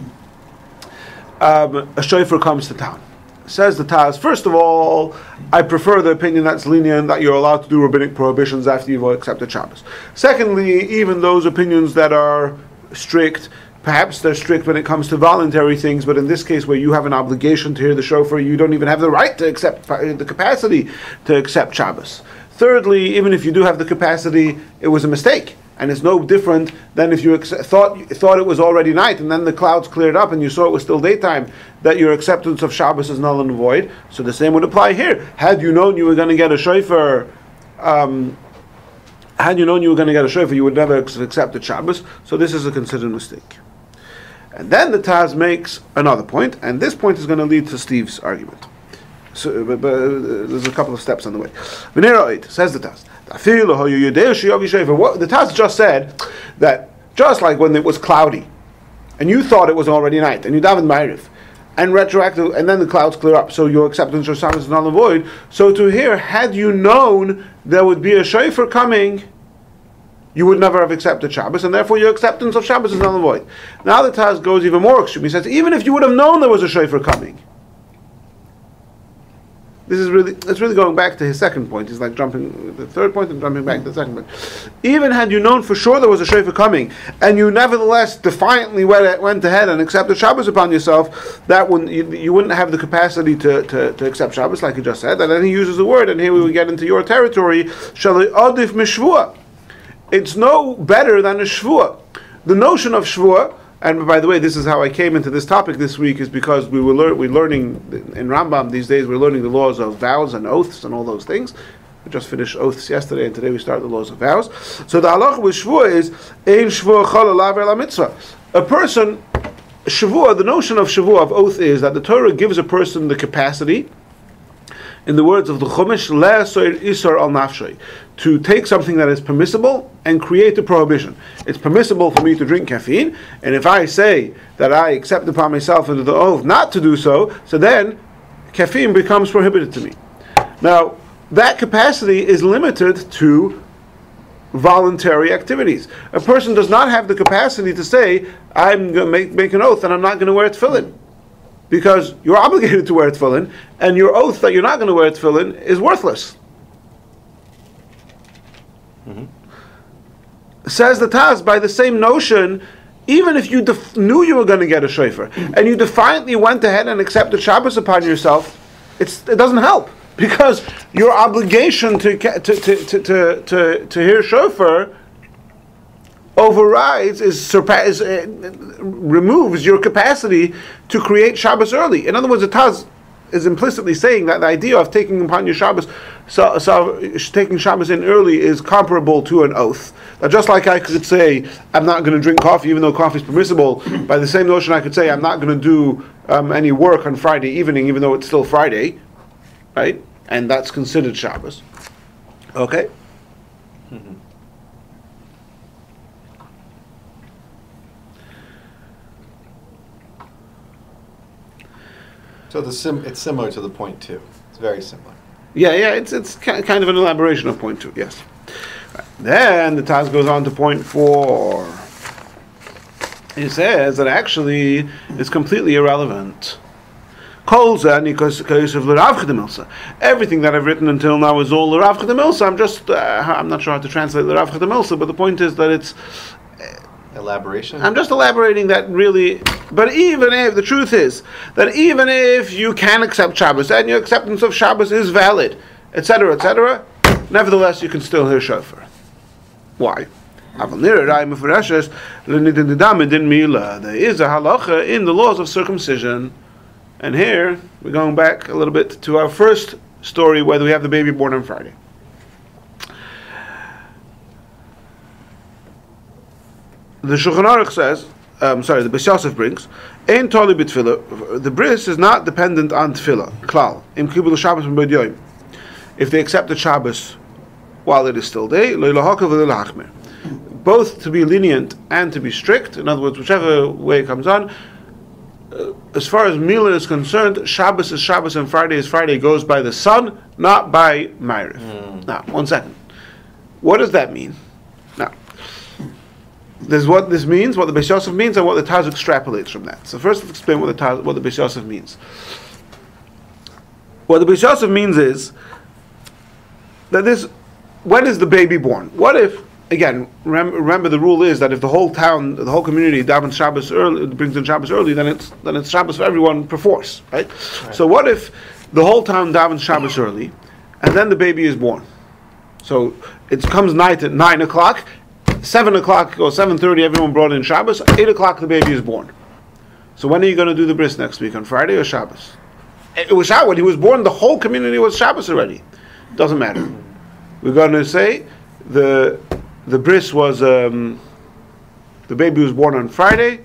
A shofar comes to town. Says the Taz, first of all, I prefer the opinion that's lenient, that you're allowed to do rabbinic prohibitions after you've accepted Shabbos. Secondly, even those opinions that are strict, perhaps they're strict when it comes to voluntary things, but in this case where you have an obligation to hear the shofar, you don't even have the right to accept, the capacity to accept Shabbos. Thirdly, even if you do have the capacity, it was a mistake. And it's no different than if you thought it was already night, and then the clouds cleared up and you saw it was still daytime, that your acceptance of Shabbos is null and void. So the same would apply here. Had you known you were going to get a shofar, you would never have accepted Shabbos. So this is a considered mistake. And then the Taz makes another point, and this point is going to lead to Steve's argument. So, but there's a couple of steps on the way. Says the Taz. What the Taz just said, that just like when it was cloudy, and you thought it was already night, and you davened Ma'ariv, and retroactive, and then the clouds clear up, so your acceptance of Shabbos is null and void. So to here, had you known there would be a shofar coming, you would never have accepted Shabbos, and therefore your acceptance of Shabbos is null and void. Now the Taz goes even more extreme. He says, even if you would have known there was a shofar coming, it's really going back to his second point. He's like jumping the third point and jumping back to the second point. Even had you known for sure there was a shofar coming, and you nevertheless defiantly went ahead and accepted Shabbos upon yourself, that you wouldn't have the capacity to accept Shabbos, like he just said. And then he uses the word, and here we would get into your territory. Adif mishvua. It's no better than a shvua. The notion of shvua. And by the way, this is how I came into this topic this week, is because we're learning in Rambam these days, we're learning the laws of vows and oaths and all those things. We just finished oaths yesterday, and today we start the laws of vows. So the halacha with shvua is, ein shvua chala laver la mitzvah. A person, shvua, the notion of shvua, of oath, is that the Torah gives a person the capacity, in the words of the Chumash, le'asoir isar al nafshay, to take something that is permissible and create a prohibition. It's permissible for me to drink caffeine, and if I say that I accept upon myself under the oath not to do so, so then caffeine becomes prohibited to me. Now, that capacity is limited to voluntary activities. A person does not have the capacity to say, I'm going to make an oath and I'm not going to wear tefillin. Because you're obligated to wear tefillin, and your oath that you're not going to wear tefillin is worthless. Mm-hmm. Says the Taz, by the same notion, even if you knew you were going to get a shofar, and you defiantly went ahead and accepted Shabbos upon yourself, it doesn't help, because your obligation to hear shofar overrides, removes your capacity to create Shabbos early. In other words, the Taz is implicitly saying that the idea of taking upon your Shabbos, taking Shabbos in early, is comparable to an oath. Now, just like I could say, I'm not going to drink coffee, even though coffee is permissible, by the same notion I could say, I'm not going to do any work on Friday evening, even though it's still Friday, right? And that's considered Shabbos. Okay? Mm-hmm.
So it's similar to the point 2. It's very similar.
Yeah, it's kind of an elaboration of point 2, yes. Right. Then the Taz goes on to point 4. He says that actually it's completely irrelevant. Everything that I've written until now is all l'Rav Chedemilsa. I'm not sure how to translate l'Rav Chedemilsa, but the point is that it's
elaboration.
I'm just elaborating that really. But even if the truth is that even if you can accept Shabbos and your acceptance of Shabbos is valid, etc., etc., nevertheless you can still hear shofar. Why? There is a halacha in the laws of circumcision. And here, we're going back a little bit to our first story, whether we have the baby born on Friday. The Shulchan Aruch says, the Beis Yosef brings, Ein toli b'tefillah. The bris is not dependent on tefillah. Klal. Im kibul Shabbos b'mod yoyim. If they accept the Shabbos while it is still day, lo ilahakav v'lo ilahachmir. Both to be lenient and to be strict. In other words, whichever way it comes on. As far as Mila is concerned, Shabbos is Shabbos and Friday is Friday. It goes by the sun, not by Ma'ariv. Now, 1 second. What does that mean? Now, there's what this means, what the Beis Yosef means, and what the Taz extrapolates from that. So first, let's explain what the Beis Yosef means. What the Beis Yosef means is that when is the baby born? What if? Again, remember the rule is that if the whole town, the whole community davens Shabbos early, brings in Shabbos early, then it's Shabbos for everyone perforce, right? So what if the whole town davens Shabbos early, and then the baby is born? So it comes night at 9 o'clock, 7 o'clock or 7:30, everyone brought in Shabbos. 8 o'clock the baby is born. So when are you going to do the bris next week? On Friday or Shabbos? It was Shabbos. When he was born, the whole community was Shabbos already. Doesn't matter. We're going to say the bris was, the baby was born on Friday,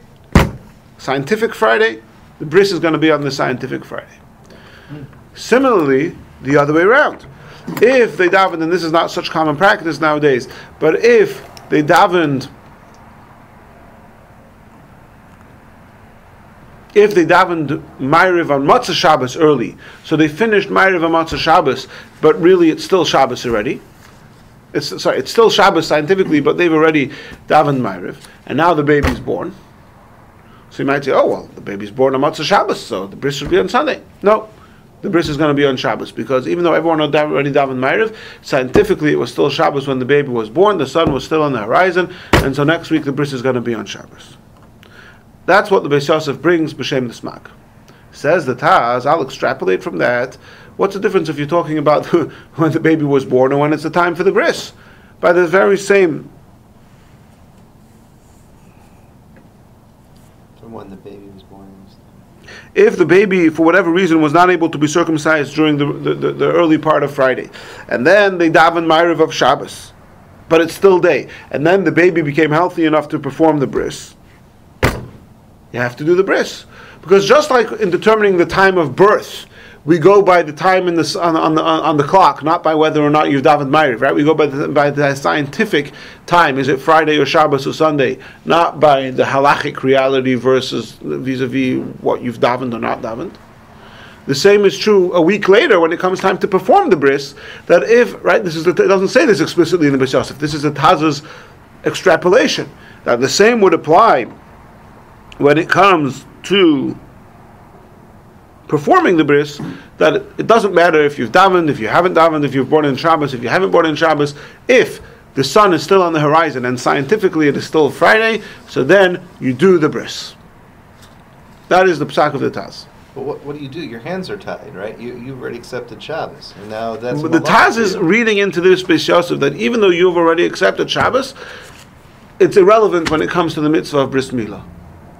scientific Friday, the bris is going to be on the scientific Friday. Similarly, the other way around. If they davened, and this is not such common practice nowadays, but if they davened Ma'ariv on Matzah Shabbos early, so they finished Ma'ariv on Matzah Shabbos, but really it's still Shabbos already. It's still Shabbos scientifically, but they've already davened Ma'ariv, and now the baby's born. So you might say, oh, well, the baby's born on Matzah Shabbos, so the bris should be on Sunday. No, the bris is going to be on Shabbos, because even though everyone had already davened Ma'ariv, scientifically it was still Shabbos when the baby was born, the sun was still on the horizon, and so next week the bris is going to be on Shabbos. That's what the Beis Yosef brings, b'shem d'smak. Says the Taz, I'll extrapolate from that. What's the difference if you're talking about when the baby was born or when it's the time for the bris? By the very same.
From when the baby was born.
If the baby, for whatever reason, was not able to be circumcised during the early part of Friday, and then they daven Ma'ariv of Shabbos, but it's still day, and then the baby became healthy enough to perform the bris, you have to do the bris. Because just like in determining the time of birth, we go by the time on the clock, not by whether or not you've davened Ma'ariv, right? We go by the scientific time. Is it Friday or Shabbos or Sunday? Not by the halachic reality versus vis-a-vis what you've davened or not davened. The same is true a week later when it comes time to perform the bris. That if, right, it doesn't say this explicitly in the Beis Yosef. This is a Taz's extrapolation. That the same would apply when it comes to performing the bris, that it doesn't matter if you've davened, if you haven't davened, if you've born in Shabbos, if you haven't born in Shabbos, if the sun is still on the horizon and scientifically it is still Friday, so then you do the bris. That is the psak of the Taz.
But what do you do? Your hands are tied, right? You've already accepted Shabbos, and now that's.
But the Taz is reading into this Beis Yosef that even though you've already accepted Shabbos, it's irrelevant when it comes to the mitzvah of bris milah.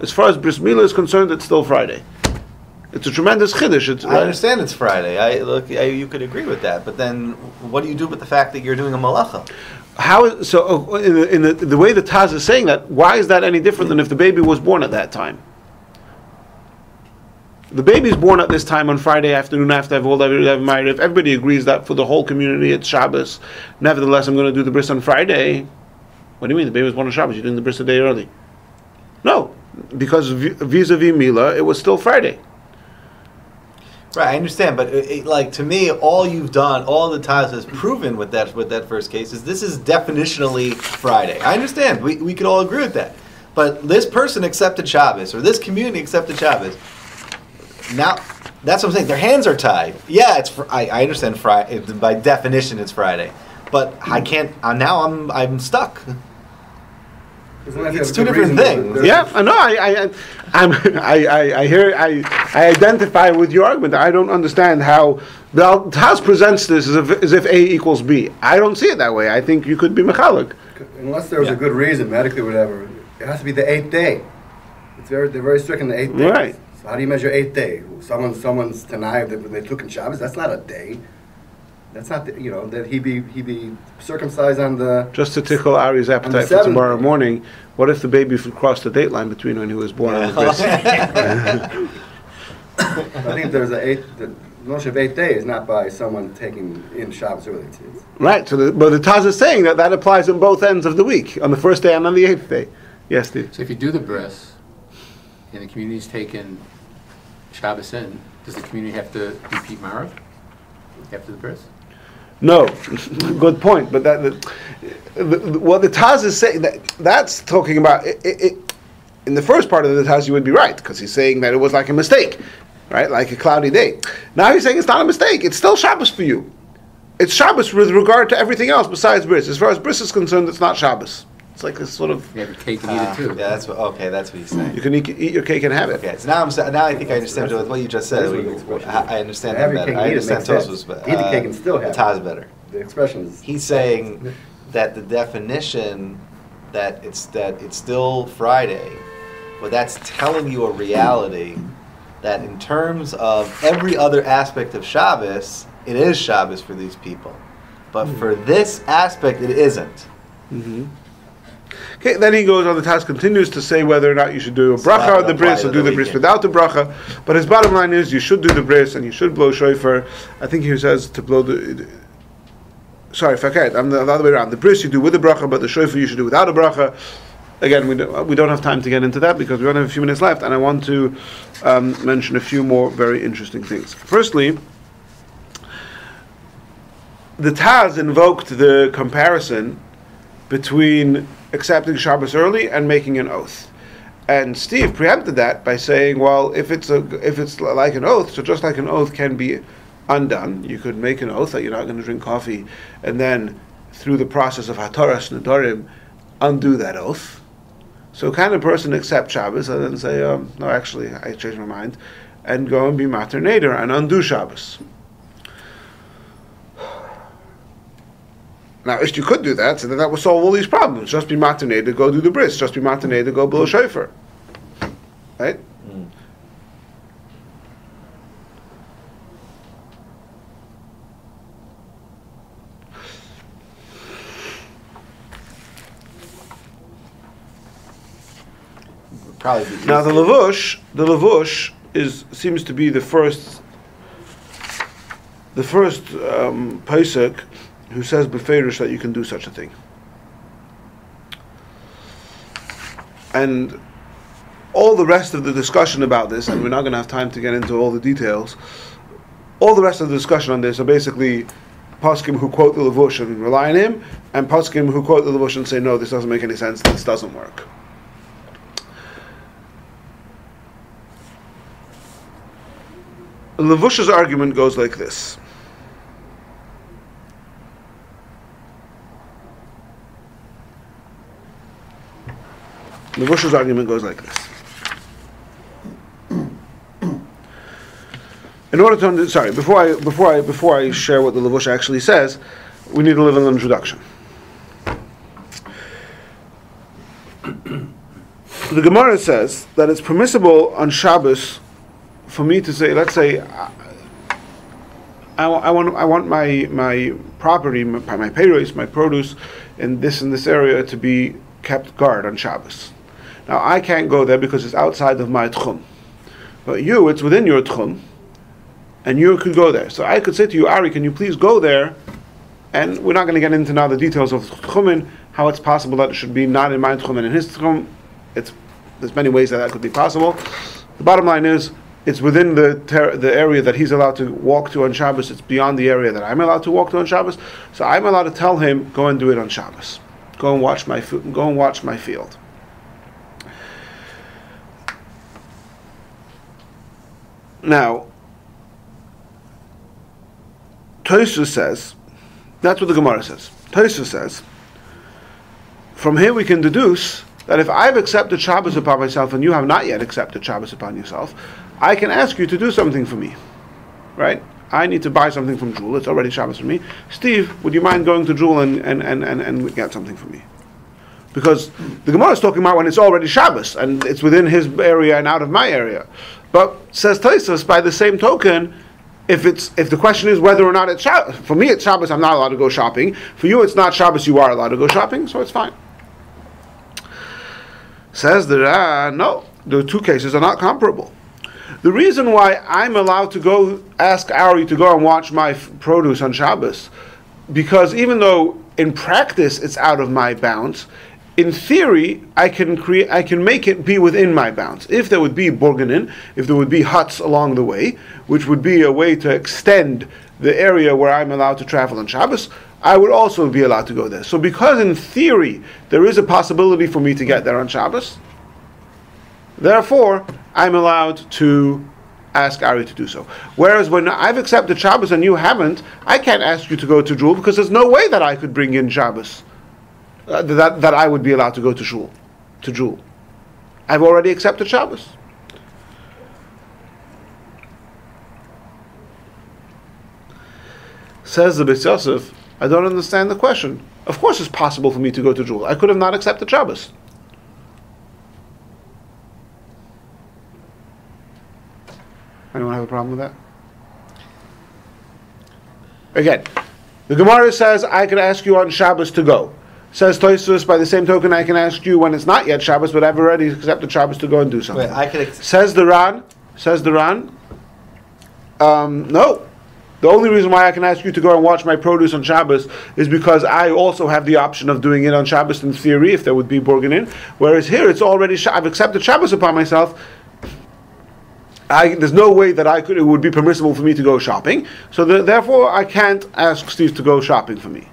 As far as bris milah is concerned, it's still Friday. It's a tremendous chiddush.
I understand it's Friday. You could agree with that, but then what do you do with the fact that you're doing a malacha?
In the way the Taz is saying that, why is that any different than if the baby was born at that time? The baby is born at this time on Friday afternoon after I've Ma'ariv. Everybody agrees that for the whole community it's Shabbos. Nevertheless, I'm going to do the bris on Friday. What do you mean? The baby was born on Shabbos. You're doing the bris a day early. No, because vis-a-vis Mila, it was still Friday.
Right, I understand, but like to me, all you've done, all the Taz has proven with that first case is this is definitionally Friday. I understand, we could all agree with that, but this person accepted Shabbos, or this community accepted Shabbos. Now, that's what I'm saying. Their hands are tied. Yeah, I understand. Friday by definition, it's Friday, but I can't. Now I'm stuck. It's two different things.
Yeah, I know. I identify with your argument. I don't understand how the Taz presents this as if A equals B. I don't see it that way. I think you could be mechalik.
Unless there was a good reason, medically, whatever. It has to be the 8th day. They're very strict in the 8th day.
Right.
So how do you measure 8th day? Someone's Tanai that they took in Shabbos. That's not a day. That's not that he be circumcised on the.
Just to tickle Ari's appetite for tomorrow morning. What if the baby crossed the date line between when he was born and the bris?
I think there's the notion of 8th day is not by someone taking in Shabbos early.
Right. But the Taz is saying that applies on both ends of the week, on the first day and on the 8th day. Yes, Steve.
So if you do the bris, and the community's taken Shabbos in, does the community have to repeat Marav after the bris?
No, good point. But what the Taz is saying, that's talking about in the first part of the Taz, you would be right, because he's saying that it was like a mistake, right, like a cloudy day. Now he's saying it's not a mistake; it's still Shabbos for you. It's Shabbos with regard to everything else besides bris. As far as bris is concerned, it's not Shabbos. It's like a sort of.
You have your cake and eat it too.
Yeah, that's what he's saying.
You can eat your cake and have it.
Okay, so now I think I understand what you just said. I understand that better. I understand Tosfos better.
Eat the cake and still have
the Taz better.
The expression is.
He's saying that the definition that it's still Friday, but that's telling you a reality that in terms of every other aspect of Shabbos, it is Shabbos for these people, but for this aspect, it isn't.
Mm-hmm. Okay, then he goes on, the Taz continues to say whether or not you should do a bracha on the bris or do the bris without the bracha. But his bottom line is you should do the bris and you should blow shofar. I think he says to blow the... Sorry, fakir, I'm the other way around. The bris you do with the bracha, but the shofar you should do without a bracha. Again, we don't have time to get into that because we only have a few minutes left, and I want to mention a few more very interesting things. Firstly, the Taz invoked the comparison between accepting Shabbos early and making an oath, and Steve preempted that by saying, well, if it's like an oath, so just like an oath can be undone, you could make an oath that you're not going to drink coffee, and then through the process of hataras nedarim undo that oath. So can a person accept Shabbos and then say, no, actually I changed my mind, and go and be mater neder and undo Shabbos? Now, if you could do that, so then that would solve all these problems. Just be mater neder, go do the bris. Just be mater neder, go blow shofar. Right?
Mm.
Now the levush seems to be the first Pesach who says beferish that you can do such a thing. And all the rest of the discussion about this, and we're not going to have time to get into all the details, all the rest of the discussion on this are basically poskim who quote the levush and rely on him, and poskim who quote the levush and say, no, this doesn't make any sense, this doesn't work. Levush's argument goes like this. Levush's argument goes like this. In order to before I share what the Levush actually says, we need a little introduction. The Gemara says that it's permissible on Shabbos for me to say, let's say, I want my property, my payroll, my produce in this area to be kept guard on Shabbos. Now I can't go there because it's outside of my tchum, but it's within your tchum, and you could go there. So I could say to you, Ari, can you please go there? And we're not going to get into now the details of tchumin, how it's possible that it should be not in my tchum and in his tchum. There's many ways that could be possible. The bottom line is, it's within the area that he's allowed to walk to on Shabbos. It's beyond the area that I'm allowed to walk to on Shabbos. So I'm allowed to tell him, go and do it on Shabbos. Go and watch my field. Now, Tosfos says, that's what the Gemara says. Tosfos says, from here we can deduce that if I've accepted Shabbos upon myself and you have not yet accepted Shabbos upon yourself, I can ask you to do something for me, right? I need to buy something from Jewel. It's already Shabbos for me. Steve, would you mind going to Jewel and get something for me? Because the Gemara is talking about when it's already Shabbos and it's within his area and out of my area. But says Tosfos, by the same token, if the question is whether or not it's Shabbos, for me it's Shabbos, I'm not allowed to go shopping. For you it's not Shabbos, you are allowed to go shopping, so it's fine. Says the no, the two cases are not comparable. The reason why I'm allowed to go ask Ari to go and watch my produce on Shabbos, because even though in practice it's out of my bounds, in theory I can make it be within my bounds. If there would be borganin, if there would be huts along the way, which would be a way to extend the area where I'm allowed to travel on Shabbos, I would also be allowed to go there. So because in theory there is a possibility for me to get there on Shabbos, therefore I'm allowed to ask Ari to do so. Whereas when I've accepted Shabbos and you haven't, I can't ask you to go to Jewel because there's no way that I could bring in Shabbos, that I would be allowed to go to Jewel. I've already accepted Shabbos. Says the Beis Yosef, I don't understand the question. Of course it's possible for me to go to Jewel. I could have not accepted Shabbos. Anyone have a problem with that? Again, the Gemara says I can ask you on Shabbos to go. Says Tosfos, by the same token I can ask you when it's not yet Shabbos, but I've already accepted Shabbos to go and do something.
Wait,
says the Ran, no. The only reason why I can ask you to go and watch my produce on Shabbos is because I also have the option of doing it on Shabbos in theory, if there would be borganin. Whereas here it's already, I've accepted Shabbos upon myself. There's no way that it would be permissible for me to go shopping. So therefore I can't ask Steve to go shopping for me.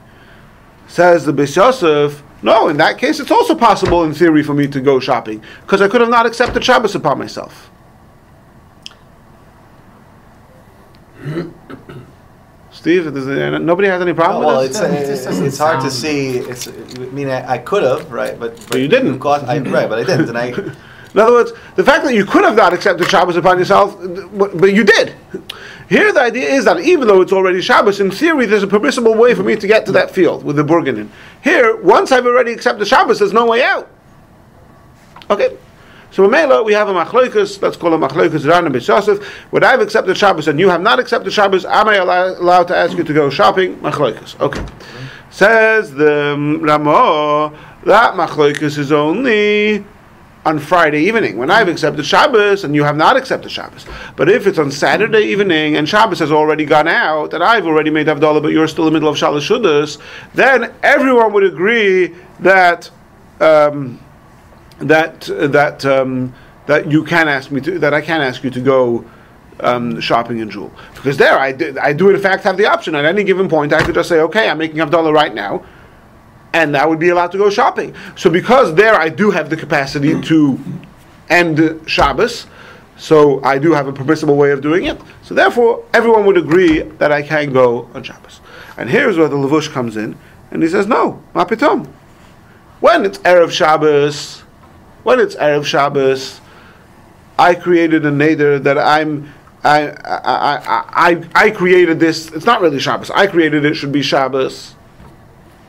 Says the Beis Yosef, no, in that case it's also possible in theory for me to go shopping, because I could have not accepted Shabbos upon myself. Steve, nobody has any problem with this?
It's hard to see. I could have, right? But
you didn't.
But I didn't. And
in other words, the fact that you could have not accepted Shabbos upon yourself, but you did. Here the idea is that even though it's already Shabbos, in theory there's a permissible way for me to get to that field with the borganin. Here, once I've already accepted Shabbos, there's no way out. Okay? So in Mela, we have a machloikus, let's call it machloikus Ran and Beis Yosef. When I've accepted Shabbos and you have not accepted Shabbos, am I allowed to ask you to go shopping? Machloikus. Okay. Says the Ramo, that machloikus is only on Friday evening, when I've accepted Shabbos and you have not accepted Shabbos. But if it's on Saturday evening and Shabbos has already gone out and I've already made Havdalah, but you're still in the middle of Shalosh Shudas, then everyone would agree that you can ask me to, that I can ask you to go shopping in Jewel, because there I do in fact have the option. At any given point, I could just say, okay, I'm making Havdalah right now, and I would be allowed to go shopping. So because there I do have the capacity to end Shabbos, so I do have a permissible way of doing it. So therefore, everyone would agree that I can go on Shabbos. And here's where the Levush comes in, and he says, no, ma pitom. When it's Erev Shabbos, I created a neder that I created this. It's not really Shabbos. I created it should be Shabbos.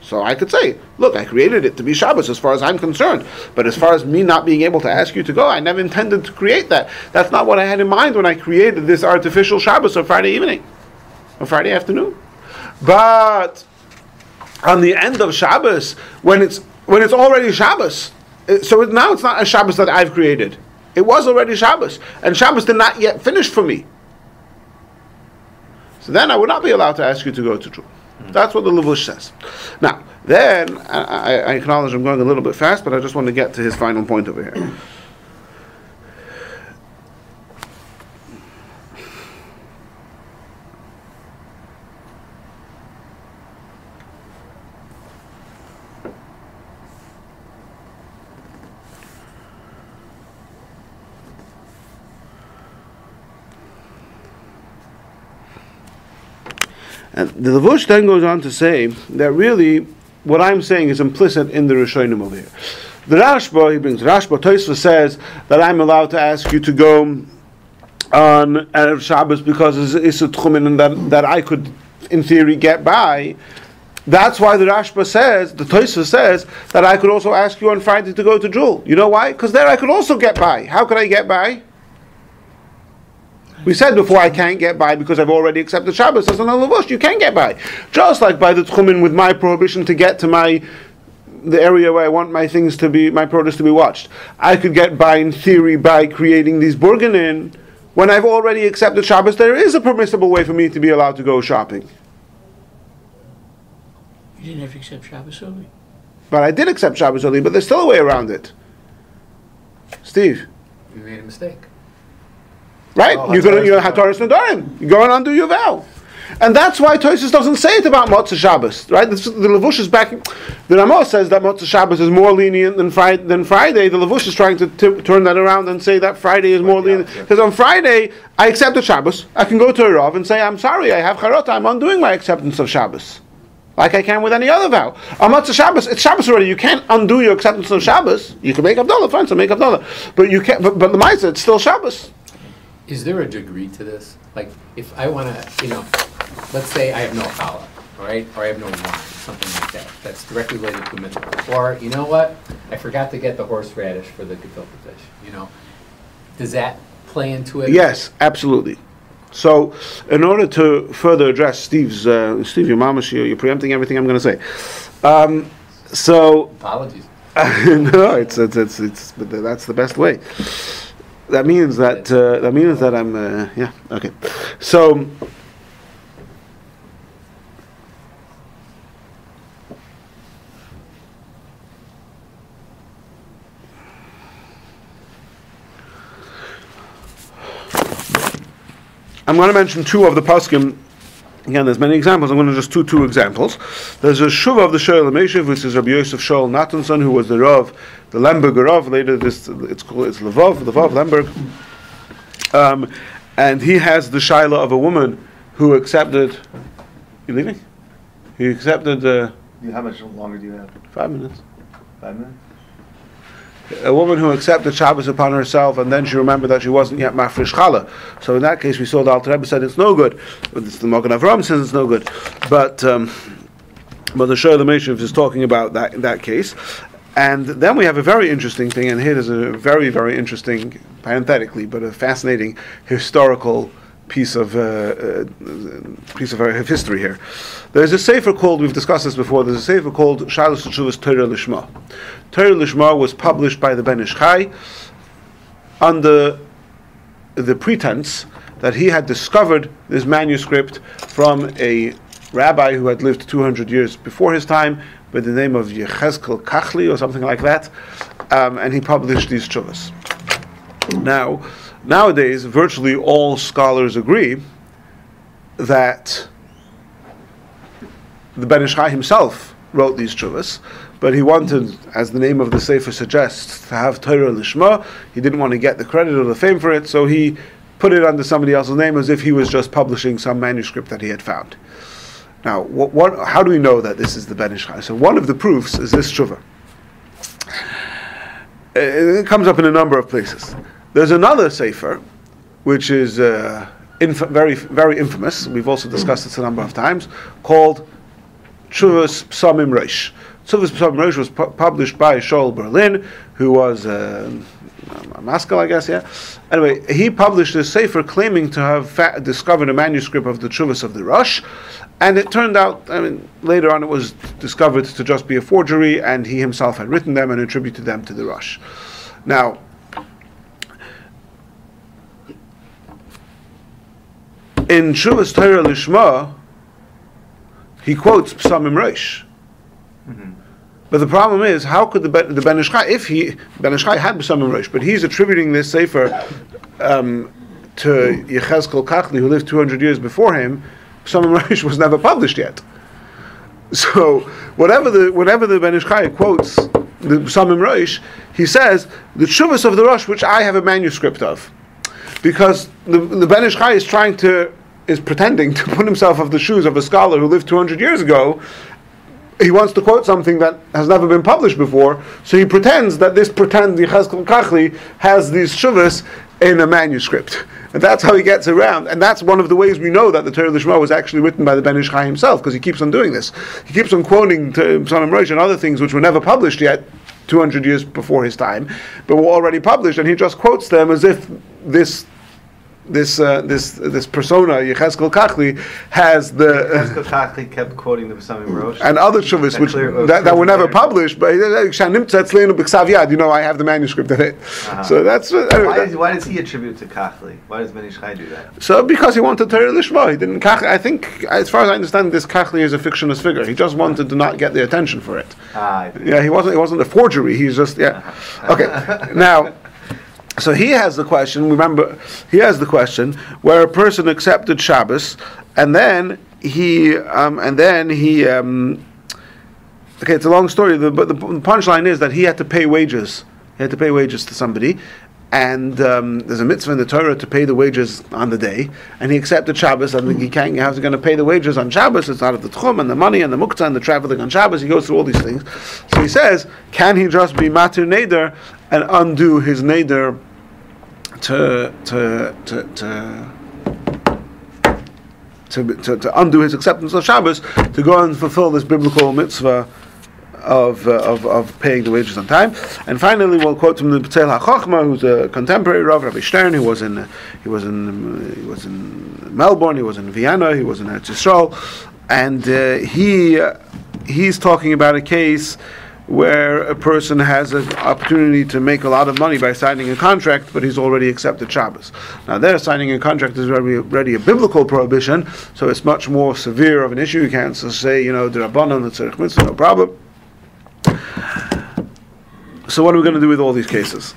So I could say, look, I created it to be Shabbos as far as I'm concerned. But as far as me not being able to ask you to go, I never intended to create that. That's not what I had in mind when I created this artificial Shabbos on Friday evening, or Friday afternoon. But on the end of Shabbos, when it's already Shabbos, so now it's not a Shabbos that I've created. It was already Shabbos, and Shabbos did not yet finish for me. So then I would not be allowed to ask you to go to Jewel. That's what the Levush says. Now, then, I acknowledge I'm going a little bit fast, but I just want to get to his final point over here. And the Levush then goes on to say that really what I'm saying is implicit in the Rishonim over here. The Rashba, he brings Rashba, Tosfos says that I'm allowed to ask you to go on Erev Shabbos because it's a tchumen and that I could, in theory, get by. That's why the Rashba says, the Tosfos says, that I could also ask you on Friday to go to Jewel. You know why? Because there I could also get by. How could I get by? We said before I can't get by because I've already accepted Shabbos as an Levush. You can get by. Just like by the Tchumen with my prohibition to get to the area where I want my things to be, my produce to be watched. I could get by in theory by creating these burgenin. When I've already accepted Shabbos, there is a permissible way for me to be allowed to go shopping.
You didn't have to accept Shabbos early.
But I did accept Shabbos early, but there's still a way around it. Steve?
You made a mistake.
Right? You're Hataras Nadarim. You go and undo your vow. And that's why Tosfos doesn't say it about Motzei Shabbos. Right? The Levush is back. The Ramah says that Motzei Shabbos is more lenient than Friday. The Levush is trying to turn that around and say that Friday is more lenient. Because on Friday, I accepted Shabbos. I can go to a Rav and say, I'm sorry, I have Charot. I'm undoing my acceptance of Shabbos. Like I can with any other vow. On Motzei Shabbos, it's Shabbos already. You can't undo your acceptance of Shabbos. You can make Havdalah, fine, so make Havdalah. But you can't. But the Maisa, it's still Shabbos.
Is there a degree to this? Like, if I want to, let's say I have no challah, all right, or I have no wine, something like that. That's directly related to mitzvah. Or, you know what? I forgot to get the horseradish for the gefilte fish. Does that play into it?
Yes, absolutely. So, in order to further address Steve, your mamash, you're preempting everything I'm going to say.
Apologies.
No, it's but that's the best way. That means that I'm yeah, okay. So I'm going to mention two of the poskim. Again, there's many examples. I'm going to just two examples. There's a shuva of the Shoel Meshiv, which is Rabbi Yosef Shoel Natanson, who was the Rav, the Lemberg Rav. Later, it's Lvov Lemberg, and he has the shaila of a woman who accepted. You leaving? He accepted.
How much longer do you have?
5 minutes.
5 minutes.
A woman who accepted Shabbos upon herself, and then she remembered that she wasn't yet mafresh challah. So in that case, we saw the Alter Rebbe said it's no good. But the Magen Avraham says it's no good. But the Shoel Meshiv is talking about that case. And then we have a very interesting thing, and here there's a very, very interesting, parenthetically, but a fascinating historical piece of history here. There's a sefer called, we've discussed this before, there's a sefer called Shalos Teshuvos Torah Lishma. Torah Lishma was published by the Ben Ish Chai under the pretense that he had discovered this manuscript from a rabbi who had lived 200 years before his time by the name of Yechezkel Kachli or something like that, and he published these tshuvas. Now, nowadays, virtually all scholars agree that the Ben Ish Chai himself wrote these tshuvas, but he wanted, as the name of the sefer suggests, to have Torah Lishma. He didn't want to get the credit or the fame for it, so he put it under somebody else's name as if he was just publishing some manuscript that he had found. Now, how do we know that this is the Ben Ish Chai? So one of the proofs is this tshuva. It comes up in a number of places. There's another sefer, which is very, very infamous. We've also discussed this a number of times, called Tshuvas Psamim Reish. Tshuvas Psamim Reish was published by Shaul Berlin, who was a Maskell, I guess, yeah. Anyway, he published this sefer claiming to have discovered a manuscript of the Tshuvas of the Rosh, and it turned out, later on it was discovered to just be a forgery, and he himself had written them and attributed them to the Rosh. Now, in Tshuvas Torah Lishma, he quotes Psamim Reish. Mm-hmm. But the problem is, how could the Ben Ish Chai, Ben Ish Chai had Psamim Reish, but he's attributing this sefer to Yechezkel Kachli, who lived 200 years before him. Psamim Reish was never published yet. So, whenever the Ben Ish Chai quotes the Psamim Reish, he says, the Tshuvas of the Rosh, which I have a manuscript of. Because the Ben Ish Chai is trying to is pretending to put himself off the shoes of a scholar who lived 200 years ago. He wants to quote something that has never been published before, so he pretends that this pretend Yechezkel Kachli has these shuvas in a manuscript. And that's how he gets around. And that's one of the ways we know that the Torah Lishma was actually written by the Ben Ish Chai himself, because he keeps on doing this. He keeps on quoting Psalm Rosh and other things which were never published yet, 200 years before his time, but were already published, and he just quotes them as if this persona Yechezkel Kachli has the
Yechezkel Kachli kept quoting the Psalm Rosh
and other shuvas which that were never published. But I have the manuscript of it. So that's
why does he attribute to Kachli? Why does Ben Ish Chai do that?
So because he wanted Torah Lishma, he didn't. I think, as far as I understand, this Kachli is a fictitious figure. He just wanted to not get the attention for it. Yeah, he wasn't a forgery. He's just Okay, now. So he has the question. Remember, he has the question where a person accepted Shabbos, and then he. Okay, it's a long story, but the punchline is that he had to pay wages. He had to pay wages to somebody, and there's a mitzvah in the Torah to pay the wages on the day, and he accepted Shabbos, and he can't. How's he going to pay the wages on Shabbos? It's out of the tchum and the money and the muktzah and the traveling on Shabbos. He goes through all these things. So he says, can he just be matir neder and undo his neder to undo his acceptance of Shabbos, to go and fulfill this biblical mitzvah of paying the wages on time? And finally, we'll quote from the B'tzel HaChochma, who's a contemporary Rav, Rabbi Stern, who was in Melbourne, he was in Vienna, he was in Eretz Yisrael, and he's talking about a case where a person has an opportunity to make a lot of money by signing a contract, but he's already accepted Shabbos. Now, there, signing a contract is already a biblical prohibition, so it's much more severe of an issue. You can't just say, the Rabbanan, the Tzarech Mitzvah, no problem. So what are we going to do with all these cases?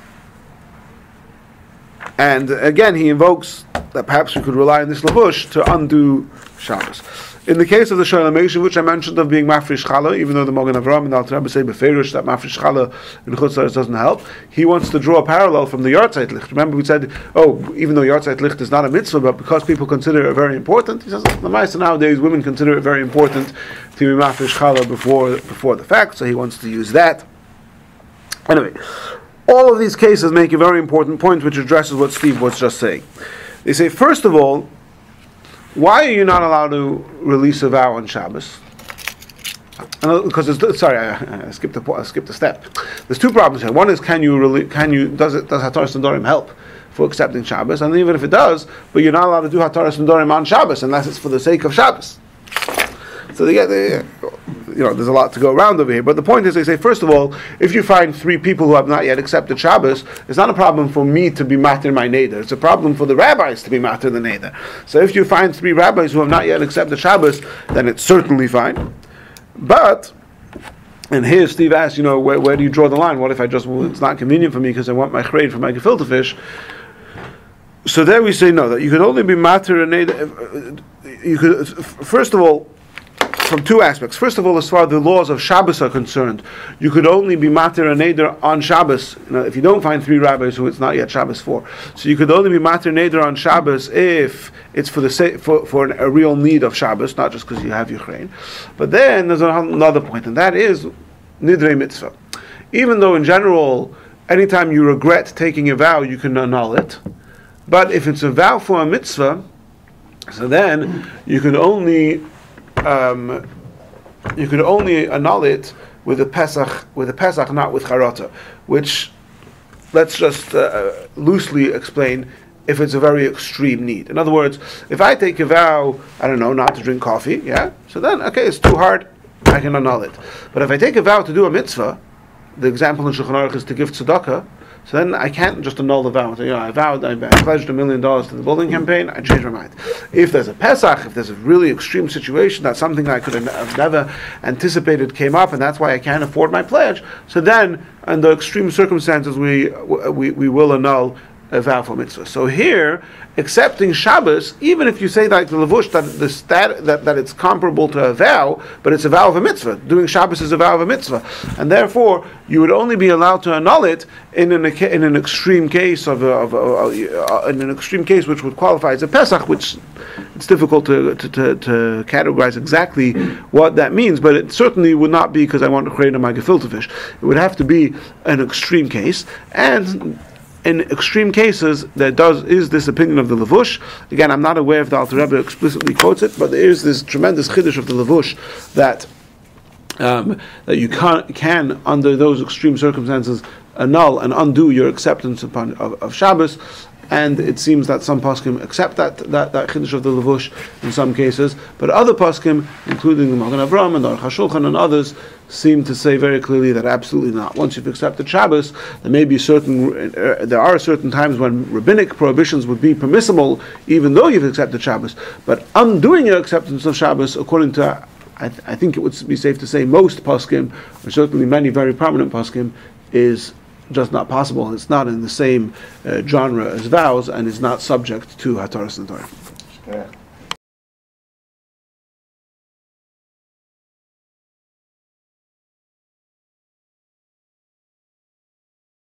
And again, he invokes that perhaps we could rely on this lavush to undo Shabbos. In the case of the Shalom Meshiv, which I mentioned of being Mafresh Chala, even though the Magen Avraham and the Alter Rebbe say Beferish that Mafresh Chala in Chutz La'aretz doesn't help, he wants to draw a parallel from the Yartzeit Licht. Remember we said, even though Yartzeit Licht is not a mitzvah, but because people consider it very important, he says, the Maisa nowadays, women consider it very important to be Mafresh Chala before the fact, so he wants to use that. Anyway, all of these cases make a very important point which addresses what Steve was just saying. They say, first of all, why are you not allowed to release a vow on Shabbos? Because I skipped a step. There's two problems here. One is, does Hataras Nedarim help for accepting Shabbos? And even if it does, but you're not allowed to do Hataras Nedarim on Shabbos unless it's for the sake of Shabbos. So there's a lot to go around over here. But the point is, they say, first of all, if you find 3 people who have not yet accepted Shabbos, it's not a problem for me to be matir my neder. It's a problem for the rabbis to be matir the neder. So if you find 3 rabbis who have not yet accepted Shabbos, then it's certainly fine. But, and here Steve asks, where do you draw the line? What if it's not convenient for me because I want my chreid for my gefilte fish? So there we say no, that you could only be matir a neder. You could, first of all, from 2 aspects. First of all, as far as the laws of Shabbos are concerned, you could only be matir a neder on Shabbos. If you don't find 3 rabbis who it's not yet Shabbos for, so you could only be matir neder on Shabbos if it's for a real need of Shabbos, not just because you have your chrein. But then there's another point, and that is nidrei mitzvah. Even though in general, anytime you regret taking a vow, you can annul it. But if it's a vow for a mitzvah, so then you could only annul it with a Pesach, not with Charata, which, let's just loosely explain, if it's a very extreme need. In other words, if I take a vow, not to drink coffee, so then, it's too hard, I can annul it. But if I take a vow to do a mitzvah, the example in Shulchan Aruch is to give tzedakah, so then I can't just annul the vow. I vowed, I pledged $1 million to the building campaign, I changed my mind. If there's a Pesach, if there's a really extreme situation, that's something I could have never anticipated came up, and that's why I can't afford my pledge, so then, under extreme circumstances, we will annul a vow for mitzvah. So here, accepting Shabbos, even if you say like the Levush that it's comparable to a vow, but it's a vow of a mitzvah. Doing Shabbos is a vow of a mitzvah, and therefore you would only be allowed to annul it in an extreme case in an extreme case which would qualify as a Pesach, which it's difficult to categorize exactly what that means, but it certainly would not be because I want to create a gefilte fish. It would have to be an extreme case, and in extreme cases, there is this opinion of the Levush. Again, I'm not aware if the Alter Rebbe explicitly quotes it, but there is this tremendous chiddush of the Levush that you can, under those extreme circumstances, annul and undo your acceptance of Shabbos. And it seems that some poskim accept that chiddush of the Levush in some cases, but other poskim, including the Magen Avraham and the Aruch HaShulchan and others, seem to say very clearly that absolutely not. Once you've accepted Shabbos, there are certain times when rabbinic prohibitions would be permissible, even though you've accepted Shabbos. But undoing your acceptance of Shabbos, according to, I think it would be safe to say, most poskim, or certainly many very prominent poskim, is just not possible. It's not in the same genre as vows, and is not subject to Hataras and Torah.